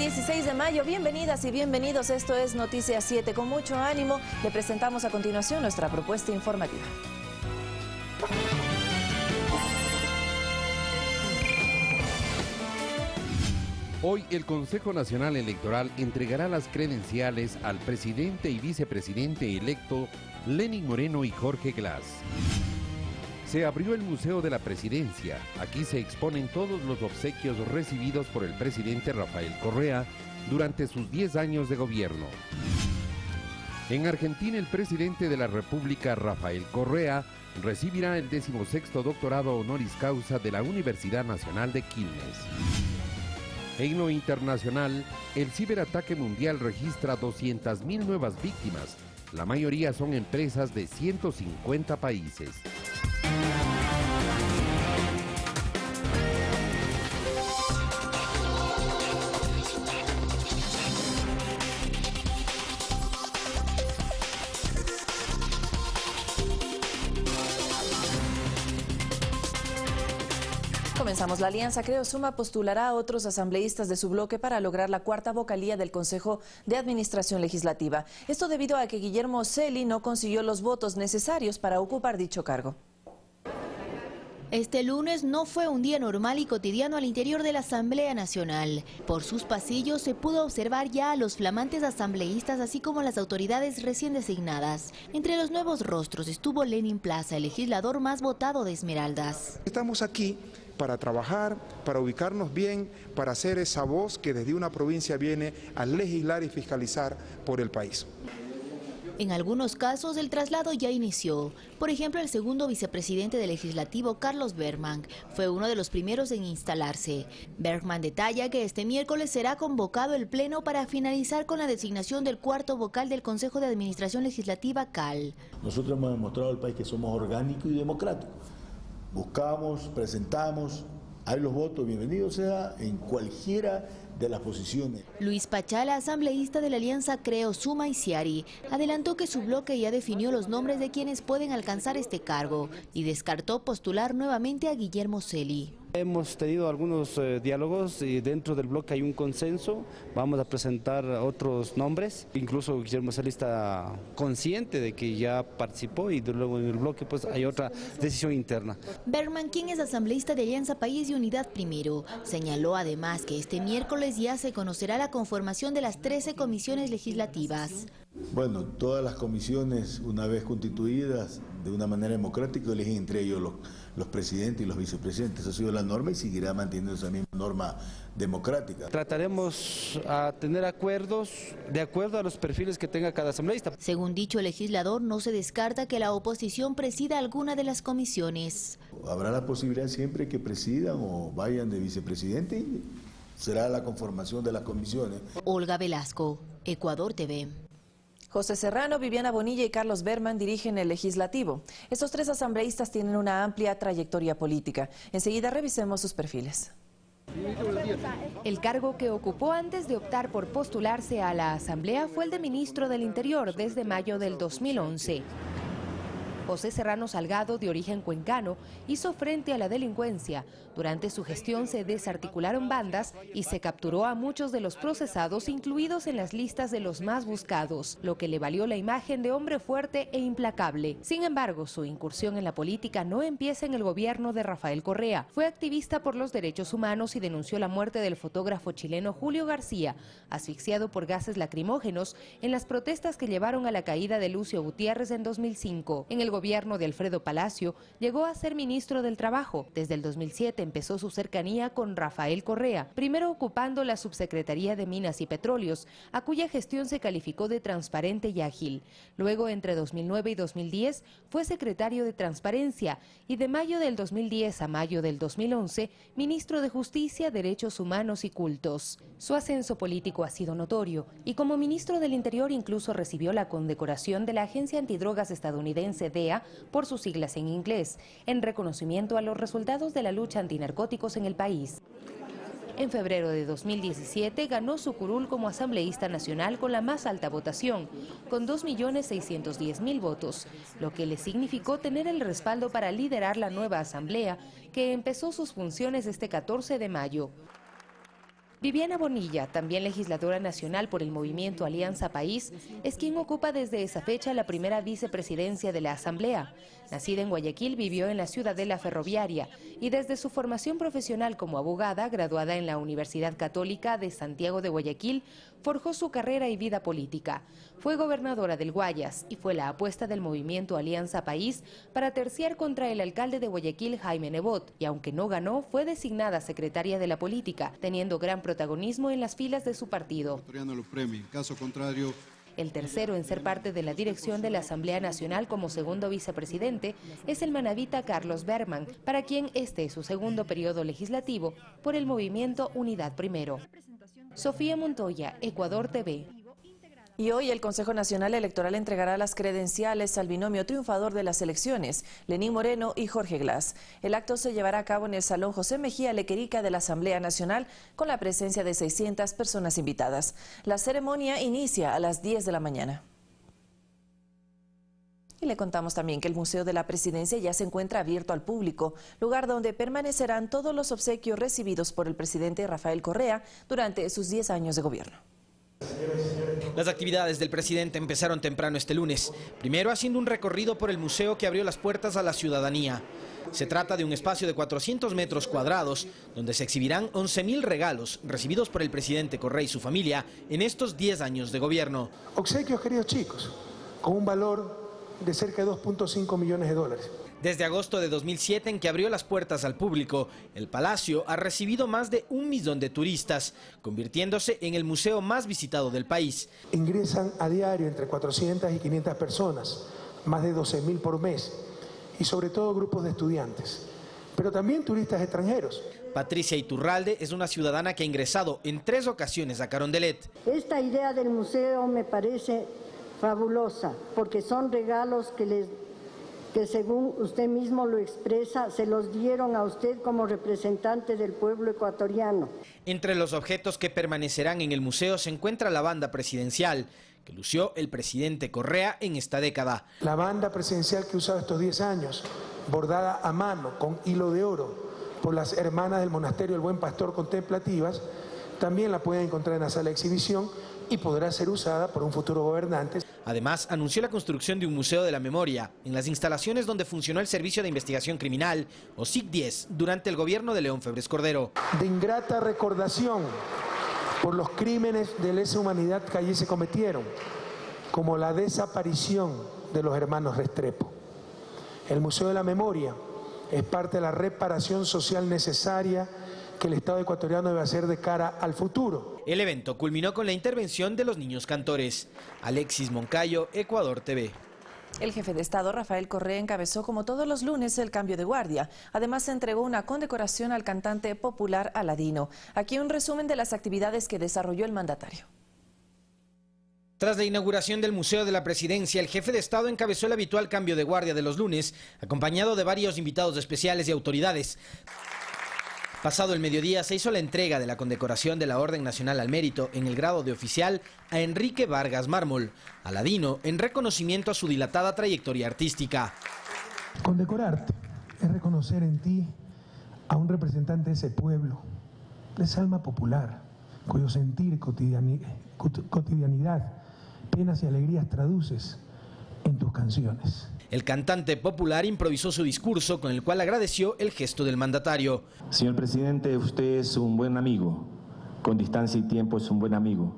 16 de mayo, bienvenidas y bienvenidos, esto es Noticias 7. Con mucho ánimo le presentamos a continuación nuestra propuesta informativa. Hoy el Consejo Nacional Electoral entregará las credenciales al presidente y vicepresidente electo Lenín Moreno y Jorge Glass. Se abrió el Museo de la Presidencia. Aquí se exponen todos los obsequios recibidos por el presidente Rafael Correa durante sus 10 años de gobierno. En Argentina, el presidente de la República, Rafael Correa, recibirá el 16º doctorado honoris causa de la Universidad Nacional de Quilmes. En lo internacional, el ciberataque mundial registra 200.000 nuevas víctimas. La mayoría son empresas de 150 países. Comenzamos. La Alianza Creo Suma postulará a otros asambleístas de su bloque para lograr la cuarta vocalía del Consejo de Administración Legislativa. Esto debido a que Guillermo Celi no consiguió los votos necesarios para ocupar dicho cargo. Este lunes no fue un día normal y cotidiano al interior de la Asamblea Nacional. Por sus pasillos se pudo observar ya a los flamantes asambleístas, así como a las autoridades recién designadas. Entre los nuevos rostros estuvo Lenín Plaza, el legislador más votado de Esmeraldas. Estamos aquí para trabajar, para ubicarnos bien, para ser esa voz que desde una provincia viene a legislar y fiscalizar por el país. En algunos casos el traslado ya inició. Por ejemplo, el segundo vicepresidente del Legislativo, Carlos Bergman, fue uno de los primeros en instalarse. Bergman detalla que este miércoles será convocado el Pleno para finalizar con la designación del cuarto vocal del Consejo de Administración Legislativa, CAL. Nosotros hemos demostrado al país que somos orgánicos y democráticos. Buscamos, presentamos, hay los votos, bienvenido sea en cualquiera de las posiciones. Luis Pachala, asambleísta de la Alianza Creo Suma y Ciari, adelantó que su bloque ya definió los nombres de quienes pueden alcanzar este cargo y descartó postular nuevamente a Guillermo Celi. Hemos tenido algunos diálogos y dentro del bloque hay un consenso. Vamos a presentar otros nombres. Incluso Guillermo Celi está consciente de que ya participó y luego en el bloque pues hay otra decisión interna. Bergman, quien es asambleísta de Alianza País y Unidad Primero, señaló además que este miércoles ya se conocerá la conformación de las 13 comisiones legislativas. Bueno, todas las comisiones, una vez constituidas de una manera democrática, eligen entre ellos los presidentes y los vicepresidentes. Esa ha sido la norma y seguirá manteniendo esa misma norma democrática. Trataremos a tener acuerdos de acuerdo a los perfiles que tenga cada asambleísta. Según dicho legislador, no se descarta que la oposición presida alguna de las comisiones. Habrá la posibilidad siempre que presidan o vayan de vicepresidente y será la conformación de las comisiones. Olga Velasco, Ecuador TV. José Serrano, Viviana Bonilla y Carlos Bergman dirigen el legislativo. Estos tres asambleístas tienen una amplia trayectoria política. Enseguida revisemos sus perfiles. El cargo que ocupó antes de optar por postularse a la Asamblea fue el de ministro del Interior desde mayo del 2011. José Serrano Salgado, de origen cuencano, hizo frente a la delincuencia. Durante su gestión se desarticularon bandas y se capturó a muchos de los procesados incluidos en las listas de los más buscados, lo que le valió la imagen de hombre fuerte e implacable. Sin embargo, su incursión en la política no empieza en el gobierno de Rafael Correa. Fue activista por los derechos humanos y denunció la muerte del fotógrafo chileno Julio García, asfixiado por gases lacrimógenos en las protestas que llevaron a la caída de Lucio Gutiérrez en 2005. En el gobierno de Alfredo Palacio llegó a ser ministro del Trabajo. Desde el 2007 empezó su cercanía con Rafael Correa, primero ocupando la subsecretaría de Minas y Petróleos, a cuya gestión se calificó de transparente y ágil. Luego, entre 2009 y 2010, fue secretario de Transparencia y de mayo del 2010 a mayo del 2011, ministro de Justicia, Derechos Humanos y Cultos. Su ascenso político ha sido notorio y como ministro del Interior incluso recibió la condecoración de la Agencia Antidrogas estadounidense DEA, por sus siglas en inglés, en reconocimiento a los resultados de la lucha antinarcóticos en el país. En febrero de 2017 ganó su curul como asambleísta nacional con la más alta votación, con 2.610.000 votos, lo que le significó tener el respaldo para liderar la nueva asamblea, que empezó sus funciones este 14 de mayo. Viviana Bonilla, también legisladora nacional por el movimiento Alianza País, es quien ocupa desde esa fecha la primera vicepresidencia de la Asamblea. Nacida en Guayaquil, vivió en la Ciudadela Ferroviaria y desde su formación profesional como abogada, graduada en la Universidad Católica de Santiago de Guayaquil, forjó su carrera y vida política. Fue gobernadora del Guayas y fue la apuesta del movimiento Alianza País para terciar contra el alcalde de Guayaquil, Jaime Nebot, y aunque no ganó, fue designada secretaria de la política, teniendo gran protagonismo en las filas de su partido. En caso contrario, el tercero en ser parte de la dirección de la Asamblea Nacional como segundo vicepresidente es el manabita Carlos Berman, para quien este es su segundo periodo legislativo por el movimiento Unidad Primero. Sofía Montoya, Ecuador TV. Y hoy el Consejo Nacional Electoral entregará las credenciales al binomio triunfador de las elecciones, Lenín Moreno y Jorge Glass. El acto se llevará a cabo en el Salón José Mejía Lequerica de la Asamblea Nacional con la presencia de 600 personas invitadas. La ceremonia inicia a las 10 de la mañana. Y le contamos también que el Museo de la Presidencia ya se encuentra abierto al público, lugar donde permanecerán todos los obsequios recibidos por el presidente Rafael Correa durante sus 10 años de gobierno. Las actividades del presidente empezaron temprano este lunes, primero haciendo un recorrido por el museo que abrió las puertas a la ciudadanía. Se trata de un espacio de 400 metros cuadrados, donde se exhibirán 11.000 regalos recibidos por el presidente Correa y su familia en estos 10 años de gobierno. Obsequios, queridos chicos, con un valor de cerca de 2.5 millones de dólares. Desde agosto de 2007, en que abrió las puertas al público, el Palacio ha recibido más de 1 millón de turistas, convirtiéndose en el museo más visitado del país. Ingresan a diario entre 400 y 500 personas, más de 12.000 por mes, y sobre todo grupos de estudiantes, pero también turistas extranjeros. Patricia Iturralde es una ciudadana que ha ingresado en 3 ocasiones a Carondelet. Esta idea del museo me parece fabulosa, porque son regalos que según usted mismo lo expresa, se los dieron a usted como representante del pueblo ecuatoriano. Entre los objetos que permanecerán en el museo se encuentra la banda presidencial, que lució el presidente Correa en esta década. La banda presidencial que he usado estos 10 años, bordada a mano con hilo de oro por las hermanas del monasterio del Buen Pastor contemplativas, también la pueden encontrar en la sala de exhibición y podrá ser usada por un futuro gobernante. Además, anunció la construcción de un museo de la memoria en las instalaciones donde funcionó el Servicio de Investigación Criminal, o SIC-10, durante el gobierno de León Febres Cordero. De ingrata recordación por los crímenes de lesa humanidad que allí se cometieron, como la desaparición de los hermanos Restrepo. El Museo de la Memoria es parte de la reparación social necesaria que el Estado ecuatoriano debe hacer de cara al futuro. El evento culminó con la intervención de los niños cantores. Alexis Moncayo, Ecuador TV. El jefe de Estado, Rafael Correa, encabezó como todos los lunes el cambio de guardia. Además, se entregó una condecoración al cantante popular Aladino. Aquí un resumen de las actividades que desarrolló el mandatario. Tras la inauguración del Museo de la Presidencia, el jefe de Estado encabezó el habitual cambio de guardia de los lunes, acompañado de varios invitados especiales y autoridades. Pasado el mediodía se hizo la entrega de la condecoración de la Orden Nacional al Mérito en el grado de oficial a Enrique Vargas Mármol, Aladino, en reconocimiento a su dilatada trayectoria artística. Condecorarte es reconocer en ti a un representante de ese pueblo, de esa alma popular, cuyo sentir, cotidianidad, penas y alegrías traduces en tus canciones. El cantante popular improvisó su discurso, con el cual agradeció el gesto del mandatario. Señor presidente, usted es un buen amigo. Con distancia y tiempo es un buen amigo.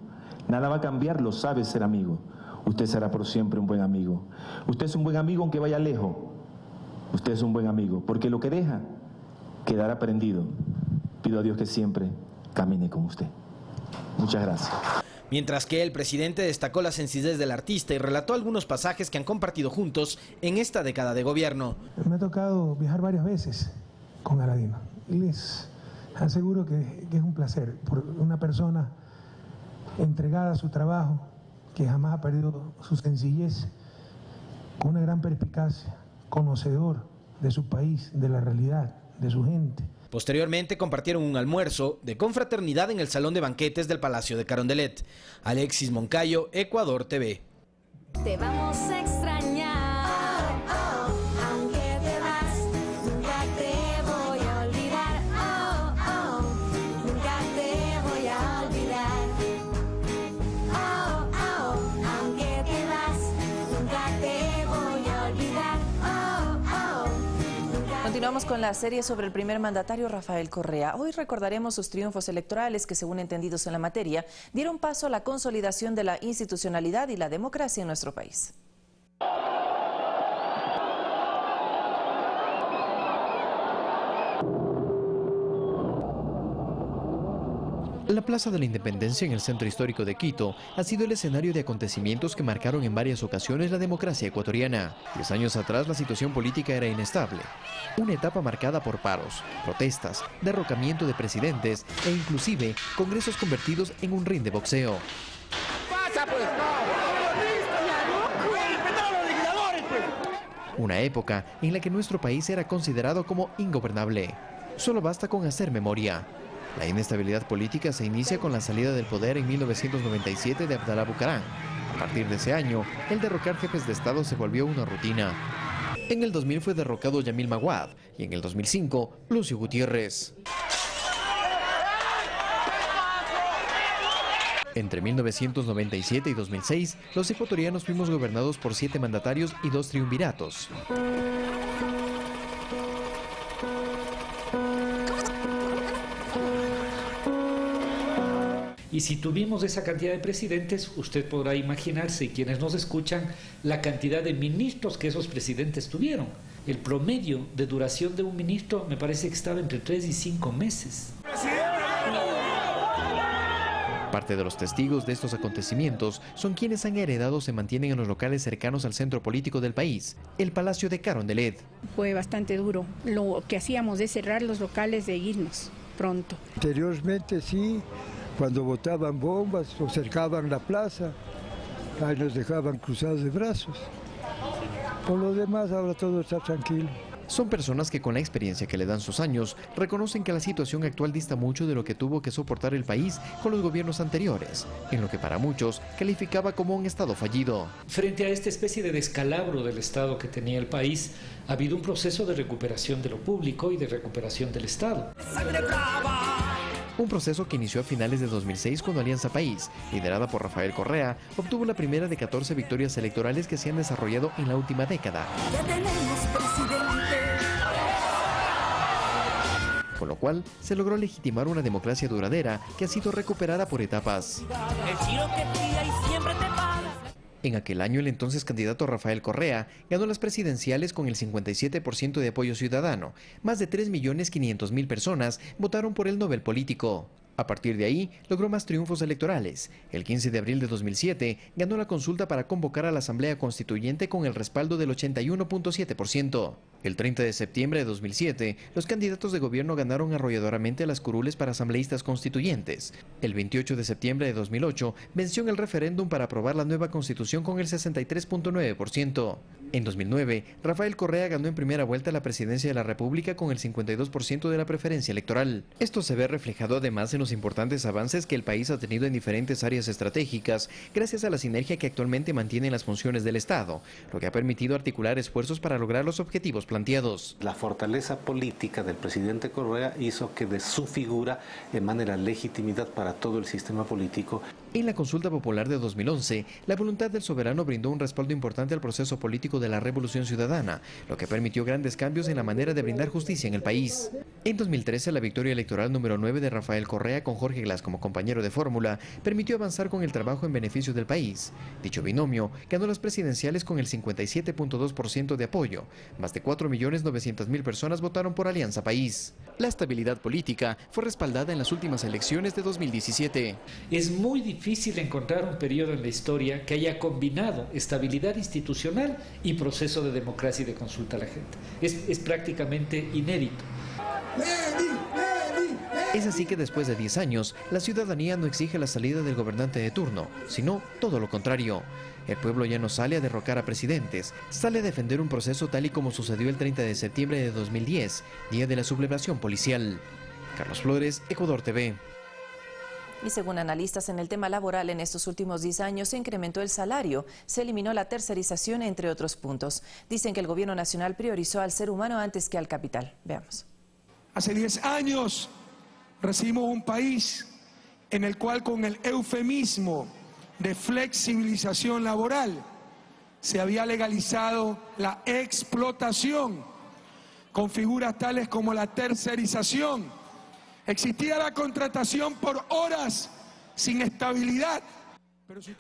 Nada va a cambiar, lo sabe ser amigo. Usted será por siempre un buen amigo. Usted es un buen amigo aunque vaya lejos. Usted es un buen amigo, porque lo que deja quedará aprendido. Pido a Dios que siempre camine con usted. Muchas gracias. Mientras que el presidente destacó la sencillez del artista y relató algunos pasajes que han compartido juntos en esta década de gobierno. Me ha tocado viajar varias veces con Aladino y les aseguro que es un placer por una persona entregada a su trabajo, que jamás ha perdido su sencillez, con una gran perspicacia, conocedor de su país, de la realidad, de su gente. Posteriormente compartieron un almuerzo de confraternidad en el salón de banquetes del Palacio de Carondelet. Alexis Moncayo, Ecuador TV. Te vamos a extrañar, aunque te vas, nunca te voy a olvidar, nunca te voy a Continuamos con la serie sobre el primer mandatario Rafael Correa. Hoy recordaremos sus triunfos electorales que, según entendidos en la materia, dieron paso a la consolidación de la institucionalidad y la democracia en nuestro país. La Plaza de la Independencia en el centro histórico de Quito ha sido el escenario de acontecimientos que marcaron en varias ocasiones la democracia ecuatoriana. 10 años atrás la situación política era inestable. Una etapa marcada por paros, protestas, derrocamiento de presidentes e inclusive congresos convertidos en un ring de boxeo. Una época en la que nuestro país era considerado como ingobernable. Solo basta con hacer memoria. La inestabilidad política se inicia con la salida del poder en 1997 de Abdalá Bucaram. A partir de ese año, el derrocar jefes de Estado se volvió una rutina. En el 2000 fue derrocado Yamil Maguad y en el 2005, Lucio Gutiérrez. Entre 1997 y 2006, los ecuatorianos fuimos gobernados por 7 mandatarios y 2 triunviratos. Y si tuvimos esa cantidad de presidentes, usted podrá imaginarse, y quienes nos escuchan, la cantidad de ministros que esos presidentes tuvieron. El promedio de duración de un ministro me parece que estaba entre 3 y 5 meses. Parte de los testigos de estos acontecimientos son quienes han heredado o se mantienen en los locales cercanos al centro político del país, el Palacio de Carondelet. Fue bastante duro. Lo que hacíamos es cerrar los locales e irnos pronto. Anteriormente sí, cuando botaban bombas o cercaban la plaza, ahí nos dejaban cruzados de brazos. Por lo demás ahora todo está tranquilo. Son personas que con la experiencia que le dan sus años reconocen que la situación actual dista mucho de lo que tuvo que soportar el país con los gobiernos anteriores, en lo que para muchos calificaba como un Estado fallido. Frente a esta especie de descalabro del Estado que tenía el país, ha habido un proceso de recuperación de lo público y de recuperación del Estado. Un proceso que inició a finales de 2006 cuando Alianza País, liderada por Rafael Correa, obtuvo la primera de 14 victorias electorales que se han desarrollado en la última década. Con lo cual, se logró legitimar una democracia duradera que ha sido recuperada por etapas. En aquel año, el entonces candidato Rafael Correa ganó las presidenciales con el 57% de apoyo ciudadano. Más de 3.500.000 personas votaron por el Nobel político. A partir de ahí, logró más triunfos electorales. El 15 de abril de 2007, ganó la consulta para convocar a la Asamblea Constituyente con el respaldo del 81.7%. El 30 de septiembre de 2007, los candidatos de gobierno ganaron arrolladoramente las curules para asambleístas constituyentes. El 28 de septiembre de 2008, venció en el referéndum para aprobar la nueva Constitución con el 63.9%. En 2009, Rafael Correa ganó en primera vuelta la presidencia de la República con el 52% de la preferencia electoral. Esto se ve reflejado además en los importantes avances que el país ha tenido en diferentes áreas estratégicas, gracias a la sinergia que actualmente mantienen las funciones del Estado, lo que ha permitido articular esfuerzos para lograr los objetivos planteados. La fortaleza política del presidente Correa hizo que de su figura emane la legitimidad para todo el sistema político. En la consulta popular de 2011, la voluntad del soberano brindó un respaldo importante al proceso político de la Revolución Ciudadana, lo que permitió grandes cambios en la manera de brindar justicia en el país. En 2013, la victoria electoral número 9 de Rafael Correa con Jorge Glass como compañero de fórmula permitió avanzar con el trabajo en beneficio del país. Dicho binomio ganó las presidenciales con el 57.2% de apoyo. Más de 4.900.000 personas votaron por Alianza País. La estabilidad política fue respaldada en las últimas elecciones de 2017. Es muy difícil encontrar un periodo en la historia que haya combinado estabilidad institucional y proceso de democracia y de consulta a la gente. Es prácticamente inédito. Es así que después de 10 años, la ciudadanía no exige la salida del gobernante de turno, sino todo lo contrario. El pueblo ya no sale a derrocar a presidentes, sale a defender un proceso tal y como sucedió el 30 de septiembre de 2010, día de la sublevación policial. Carlos Flores, Ecuador TV. Y según analistas en el tema laboral, en estos últimos 10 años se incrementó el salario, se eliminó la tercerización, entre otros puntos. Dicen que el gobierno nacional priorizó al ser humano antes que al capital. Veamos. Hace 10 años recibimos un país en el cual, con el eufemismo de flexibilización laboral, se había legalizado la explotación con figuras tales como la tercerización. Existía la contratación por horas sin estabilidad.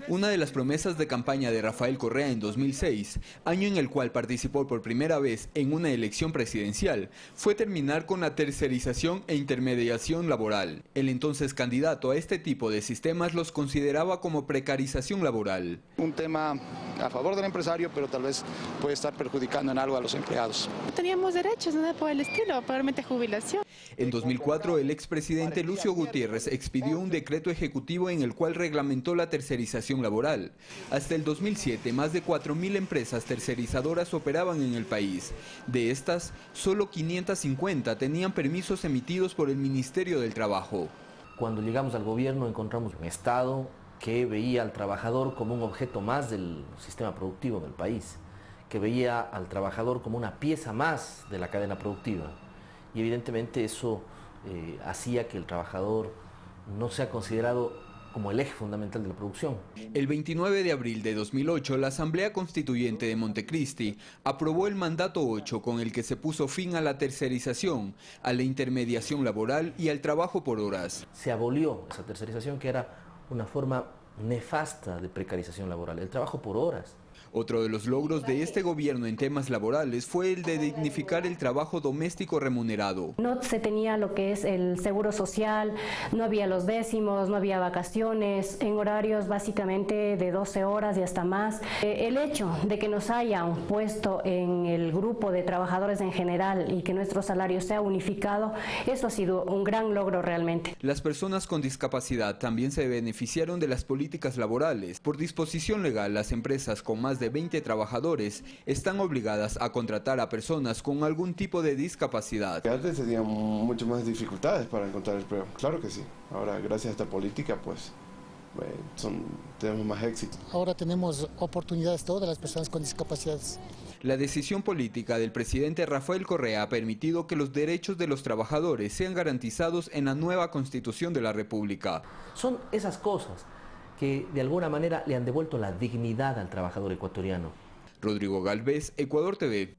Una de las promesas de campaña de Rafael Correa en 2006, año en el cual participó por primera vez en una elección presidencial, fue terminar con la tercerización e intermediación laboral. El entonces candidato a este tipo de sistemas los consideraba como precarización laboral. Un tema a favor del empresario, pero tal vez puede estar perjudicando en algo a los empleados. Teníamos derechos, nada por el estilo, probablemente jubilación. En 2004, el expresidente Lucio Gutiérrez expidió un decreto ejecutivo en el cual reglamentó la tercerización laboral. Hasta el 2007, más de 4.000 empresas tercerizadoras operaban en el país. De estas, solo 550 tenían permisos emitidos por el Ministerio del Trabajo. Cuando llegamos al gobierno encontramos un Estado que veía al trabajador como un objeto más del sistema productivo del país, que veía al trabajador como una pieza más de la cadena productiva. Y evidentemente eso hacía que el trabajador no sea considerado como el eje fundamental de la producción. El 29 de abril de 2008, la Asamblea Constituyente de Montecristi aprobó el Mandato 8 con el que se puso fin a la tercerización, a la intermediación laboral y al trabajo por horas. Se abolió esa tercerización que era una forma nefasta de precarización laboral, el trabajo por horas. Otro de los logros de este gobierno en temas laborales fue el de dignificar el trabajo doméstico remunerado. No se tenía lo que es el seguro social, no había los décimos, no había vacaciones, en horarios básicamente de 12 horas y hasta más. El hecho de que nos hayan puesto en el grupo de trabajadores en general y que nuestro salario sea unificado, eso ha sido un gran logro realmente. Las personas con discapacidad también se beneficiaron de las políticas laborales. Por disposición legal, las empresas con más de 20 trabajadores están obligadas a contratar a personas con algún tipo de discapacidad. Antes tenían mucho más dificultades para encontrar empleo, claro que sí. Ahora, gracias a esta política, pues, tenemos más éxito. Ahora tenemos oportunidades todas las personas con discapacidades. La decisión política del presidente Rafael Correa ha permitido que los derechos de los trabajadores sean garantizados en la nueva Constitución de la República. Son esas cosas que de alguna manera le han devuelto la dignidad al trabajador ecuatoriano. Rodrigo Galvez, Ecuador TV.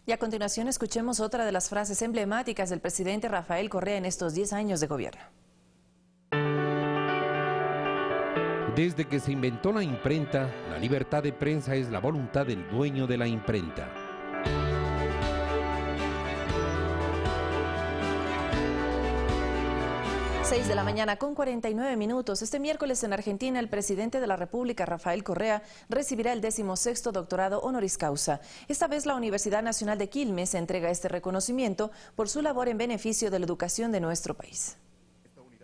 Y a continuación escuchemos otra de las frases emblemáticas del presidente Rafael Correa en estos 10 años de gobierno. Desde que se inventó la imprenta, la libertad de prensa es la voluntad del dueño de la imprenta. Seis de la mañana con 49 minutos. Este miércoles en Argentina, el presidente de la República, Rafael Correa, recibirá el 16º doctorado honoris causa. Esta vez la Universidad Nacional de Quilmes entrega este reconocimiento por su labor en beneficio de la educación de nuestro país.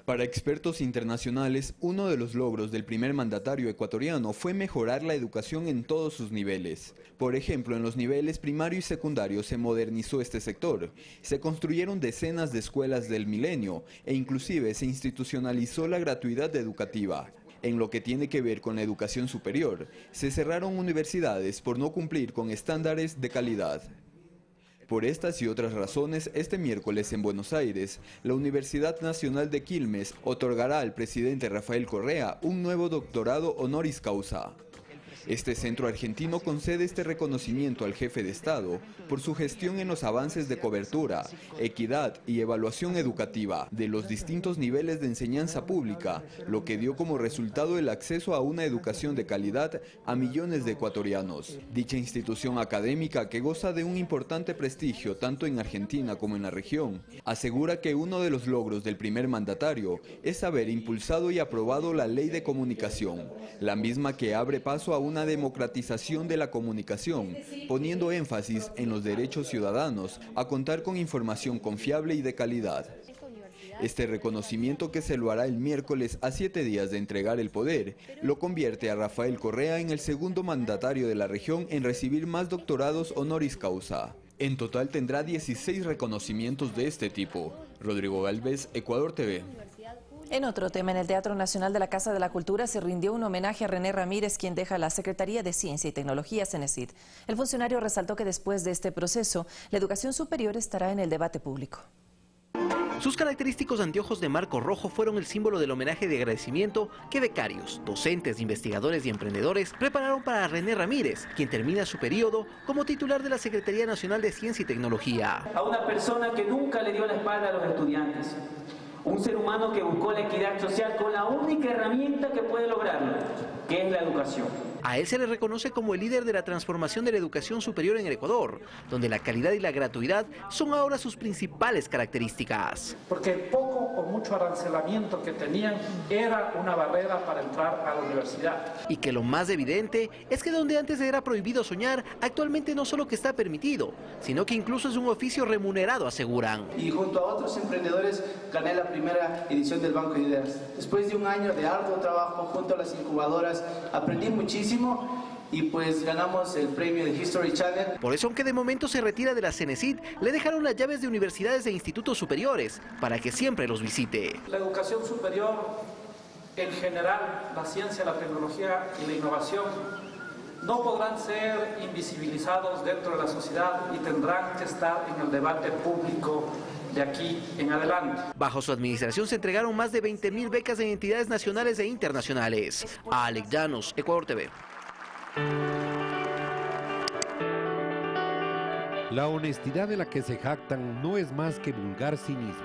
Para expertos internacionales, uno de los logros del primer mandatario ecuatoriano fue mejorar la educación en todos sus niveles. Por ejemplo, en los niveles primario y secundario se modernizó este sector. Se construyeron decenas de escuelas del milenio e inclusive se institucionalizó la gratuidad educativa. En lo que tiene que ver con la educación superior, se cerraron universidades por no cumplir con estándares de calidad. Por estas y otras razones, este miércoles en Buenos Aires, la Universidad Nacional de Quilmes otorgará al presidente Rafael Correa un nuevo doctorado honoris causa. Este centro argentino concede este reconocimiento al jefe de Estado por su gestión en los avances de cobertura, equidad y evaluación educativa de los distintos niveles de enseñanza pública, lo que dio como resultado el acceso a una educación de calidad a millones de ecuatorianos. Dicha institución académica, que goza de un importante prestigio tanto en Argentina como en la región, asegura que uno de los logros del primer mandatario es haber impulsado y aprobado la Ley de Comunicación, la misma que abre paso a una democratización de la comunicación, poniendo énfasis en los derechos ciudadanos a contar con información confiable y de calidad. Este reconocimiento, que se lo hará el miércoles a 7 días de entregar el poder, lo convierte a Rafael Correa en el segundo mandatario de la región en recibir más doctorados honoris causa. En total tendrá 16 reconocimientos de este tipo. Rodrigo Galvez, Ecuador TV. En otro tema, en el Teatro Nacional de la Casa de la Cultura se rindió un homenaje a René Ramírez, quien deja la Secretaría de Ciencia y Tecnología, CENESID. El funcionario resaltó que después de este proceso, la educación superior estará en el debate público. Sus característicos anteojos de marco rojo fueron el símbolo del homenaje de agradecimiento que becarios, docentes, investigadores y emprendedores prepararon para René Ramírez, quien termina su periodo como titular de la Secretaría Nacional de Ciencia y Tecnología. A una persona que nunca le dio la espalda a los estudiantes, un ser humano que buscó la equidad social con la única herramienta que puede lograrlo, que es la educación. A él se le reconoce como el líder de la transformación de la educación superior en el Ecuador, donde la calidad y la gratuidad son ahora sus principales características. Porque el poco o mucho arancelamiento que tenían era una barrera para entrar a la universidad. Y que lo más evidente es que donde antes era prohibido soñar, actualmente no solo que está permitido, sino que incluso es un oficio remunerado, aseguran. Y junto a otros emprendedores gané la primera edición del Banco de Ideas. Después de un año de arduo trabajo junto a las incubadoras, aprendí muchísimo y pues ganamos el premio de History Channel. Por eso, aunque de momento se retira de la CENESID, le dejaron las llaves de universidades e institutos superiores para que siempre los visite. La educación superior, en general, la ciencia, la tecnología y la innovación no podrán ser invisibilizados dentro de la sociedad y tendrán que estar en el debate público de aquí en adelante. Bajo su administración se entregaron más de 20.000 becas en entidades nacionales e internacionales. Alex Llanos, Ecuador TV. La honestidad de la que se jactan no es más que vulgar cinismo.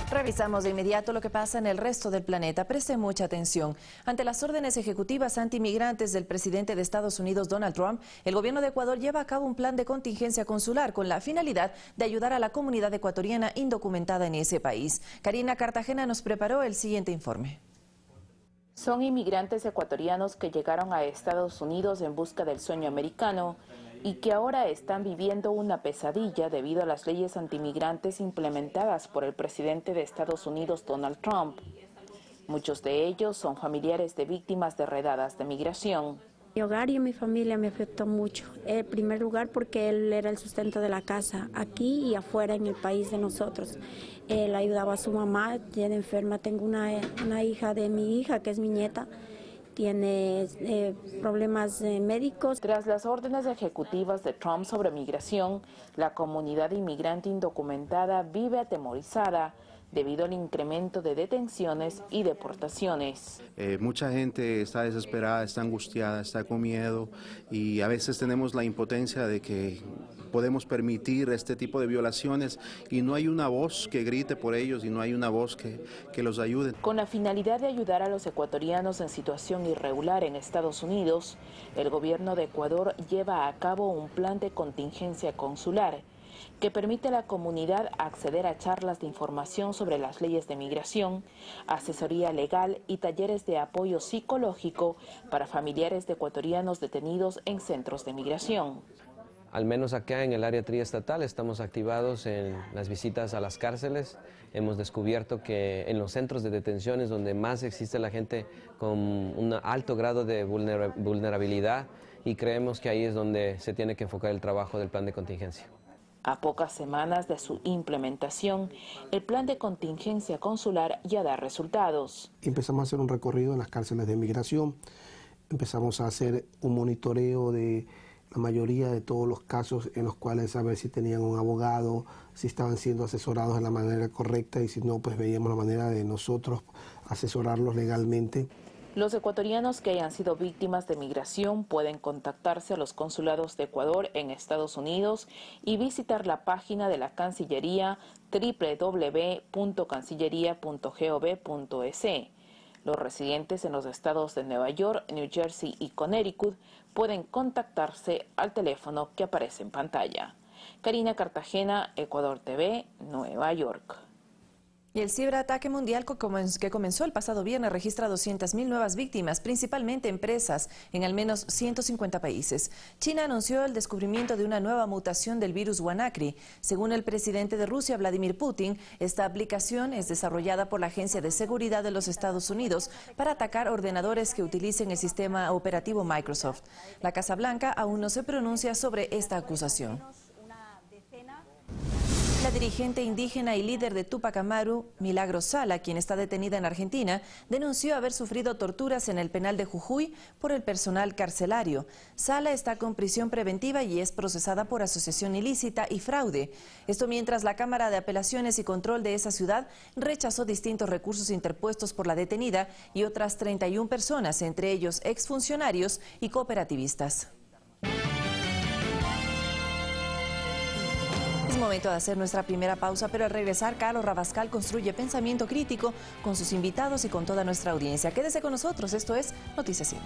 Revisamos de inmediato lo que pasa en el resto del planeta. Preste mucha atención. Ante las órdenes ejecutivas antimigrantes del presidente de Estados Unidos, Donald Trump, el gobierno de Ecuador lleva a cabo un plan de contingencia consular con la finalidad de ayudar a la comunidad ecuatoriana indocumentada en ese país. Karina Cartagena nos preparó el siguiente informe. Son inmigrantes ecuatorianos que llegaron a Estados Unidos en busca del sueño americano y que ahora están viviendo una pesadilla debido a las leyes antimigrantes implementadas por el presidente de Estados Unidos, Donald Trump. Muchos de ellos son familiares de víctimas de redadas de migración. Mi hogar y mi familia me afectó mucho. En primer lugar porque él era el sustento de la casa, aquí y afuera en el país de nosotros. Él ayudaba a su mamá, tiene enferma, tengo una hija de mi hija, que es mi nieta. Tiene problemas médicos. Tras las órdenes ejecutivas de Trump sobre migración, la comunidad inmigrante indocumentada vive atemorizada debido al incremento de detenciones y deportaciones. Mucha gente está desesperada, está angustiada, está con miedo y a veces tenemos la impotencia de que podemos permitir este tipo de violaciones y no hay una voz que grite por ellos y no hay una voz que los ayude. Con la finalidad de ayudar a los ecuatorianos en situación irregular en Estados Unidos, el gobierno de Ecuador lleva a cabo un plan de contingencia consular que permite a la comunidad acceder a charlas de información sobre las leyes de migración, asesoría legal y talleres de apoyo psicológico para familiares de ecuatorianos detenidos en centros de migración. Al menos acá en el área triestatal estamos activados en las visitas a las cárceles. Hemos descubierto que en los centros de detención es donde más existe la gente con un alto grado de vulnerabilidad y creemos que ahí es donde se tiene que enfocar el trabajo del plan de contingencia. A pocas semanas de su implementación, el plan de contingencia consular ya da resultados. Empezamos a hacer un recorrido en las cárceles de migración, empezamos a hacer un monitoreo de la mayoría de todos los casos en los cuales a ver si tenían un abogado, si estaban siendo asesorados de la manera correcta y si no, pues veíamos la manera de nosotros asesorarlos legalmente. Los ecuatorianos que hayan sido víctimas de migración pueden contactarse a los consulados de Ecuador en Estados Unidos y visitar la página de la Cancillería www.cancillería.gov.es. Los residentes en los estados de Nueva York, New Jersey y Connecticut pueden contactarse al teléfono que aparece en pantalla. Karina Cartagena, Ecuador TV, Nueva York. Y el ciberataque mundial que comenzó el pasado viernes registra 200.000 nuevas víctimas, principalmente empresas, en al menos 150 países. China anunció el descubrimiento de una nueva mutación del virus WannaCry. Según el presidente de Rusia, Vladimir Putin, esta aplicación es desarrollada por la Agencia de Seguridad de los Estados Unidos para atacar ordenadores que utilicen el sistema operativo Microsoft. La Casa Blanca aún no se pronuncia sobre esta acusación. La dirigente indígena y líder de Tupac Amaru, Milagros Sala, quien está detenida en Argentina, denunció haber sufrido torturas en el penal de Jujuy por el personal carcelario. Sala está con prisión preventiva y es procesada por asociación ilícita y fraude. Esto mientras la Cámara de Apelaciones y Control de esa ciudad rechazó distintos recursos interpuestos por la detenida y otras 31 personas, entre ellos exfuncionarios y cooperativistas. Es momento de hacer nuestra primera pausa, pero al regresar, Carlos Rabascal construye pensamiento crítico con sus invitados y con toda nuestra audiencia. Quédese con nosotros, esto es Noticias 7.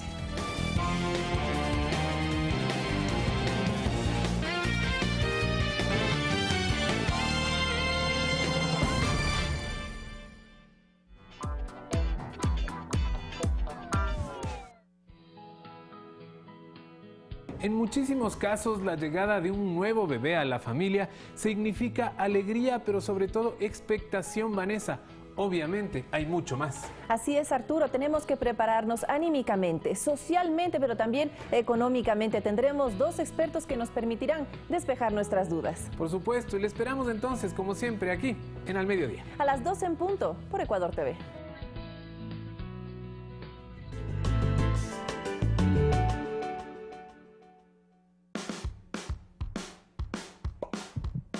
En muchísimos casos, la llegada de un nuevo bebé a la familia significa alegría, pero sobre todo expectación, Vanessa. Obviamente, hay mucho más. Así es, Arturo, tenemos que prepararnos anímicamente, socialmente, pero también económicamente. Tendremos dos expertos que nos permitirán despejar nuestras dudas. Por supuesto, y le esperamos entonces, como siempre, aquí, en Al Mediodía. A las 12 en punto, por Ecuador TV.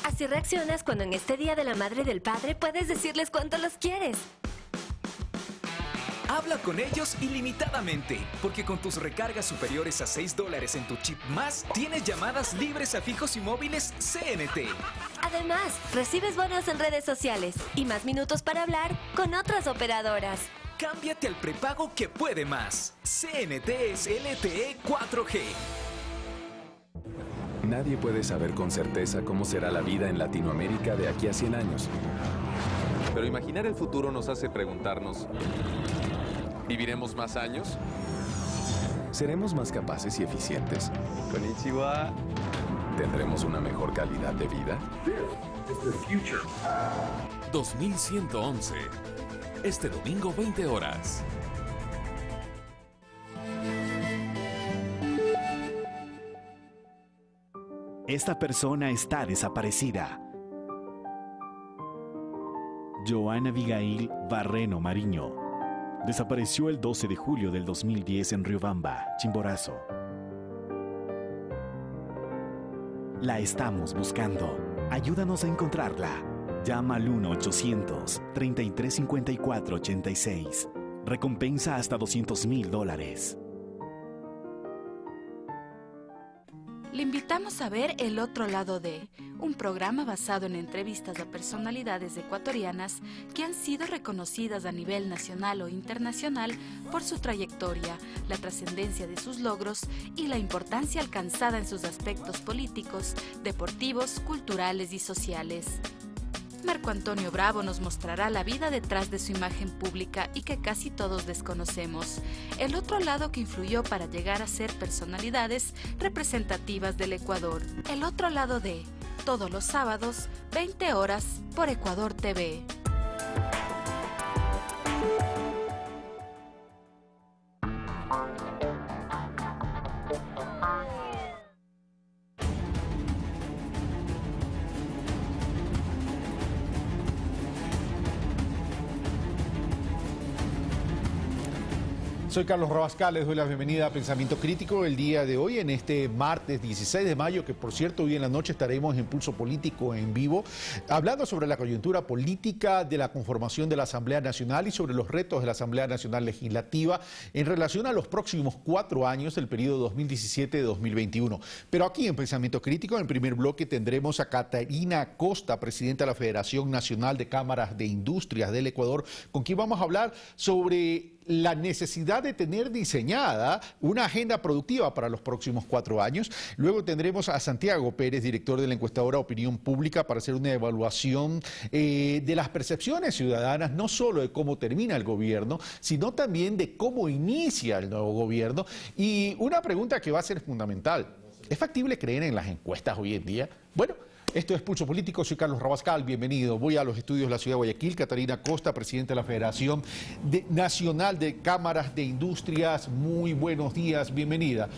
Así reaccionas cuando en este Día de la Madre y del Padre puedes decirles cuánto los quieres. Habla con ellos ilimitadamente, porque con tus recargas superiores a $6 en tu chip más, tienes llamadas libres a fijos y móviles CNT. Además, recibes bonos en redes sociales y más minutos para hablar con otras operadoras. Cámbiate al prepago que puede más. CNT es LTE 4G. Nadie puede saber con certeza cómo será la vida en Latinoamérica de aquí a 100 años. Pero imaginar el futuro nos hace preguntarnos, ¿viviremos más años? ¿Seremos más capaces y eficientes? Konnichiwa. ¿Tendremos una mejor calidad de vida? 2111. Este domingo, 20 horas. Esta persona está desaparecida. Joana Abigail Barreno Mariño. Desapareció el 12 de julio del 2010 en Riobamba, Chimborazo. La estamos buscando. Ayúdanos a encontrarla. Llama al 1-800-3354-86. Recompensa hasta $200,000. Le invitamos a ver El Otro Lado de, un programa basado en entrevistas a personalidades ecuatorianas que han sido reconocidas a nivel nacional o internacional por su trayectoria, la trascendencia de sus logros y la importancia alcanzada en sus aspectos políticos, deportivos, culturales y sociales. Marco Antonio Bravo nos mostrará la vida detrás de su imagen pública y que casi todos desconocemos. El otro lado que influyó para llegar a ser personalidades representativas del Ecuador. El otro lado de, todos los sábados, 20 horas, por Ecuador TV. Soy Carlos Rabascal, les doy la bienvenida a Pensamiento Crítico el día de hoy, en este martes 16 de mayo, que por cierto hoy en la noche estaremos en Pulso Político en vivo, hablando sobre la coyuntura política de la conformación de la Asamblea Nacional y sobre los retos de la Asamblea Nacional Legislativa en relación a los próximos 4 años del periodo 2017-2021. Pero aquí en Pensamiento Crítico, en el primer bloque, tendremos a Catarina Costa, presidenta de la Federación Nacional de Cámaras de Industrias del Ecuador, con quien vamos a hablar sobre la necesidad de tener diseñada una agenda productiva para los próximos 4 años. Luego tendremos a Santiago Pérez, director de la encuestadora Opinión Pública, para hacer una evaluación de las percepciones ciudadanas, no solo de cómo termina el gobierno, sino también de cómo inicia el nuevo gobierno. Y una pregunta que va a ser fundamental: ¿es factible creer en las encuestas hoy en día? Bueno, esto es Pulso Político, soy Carlos Rabascal, bienvenido. Voy a los estudios de la ciudad de Guayaquil. Catarina Costa, presidenta de la Federación Nacional de Cámaras de Industrias, muy buenos días, bienvenida.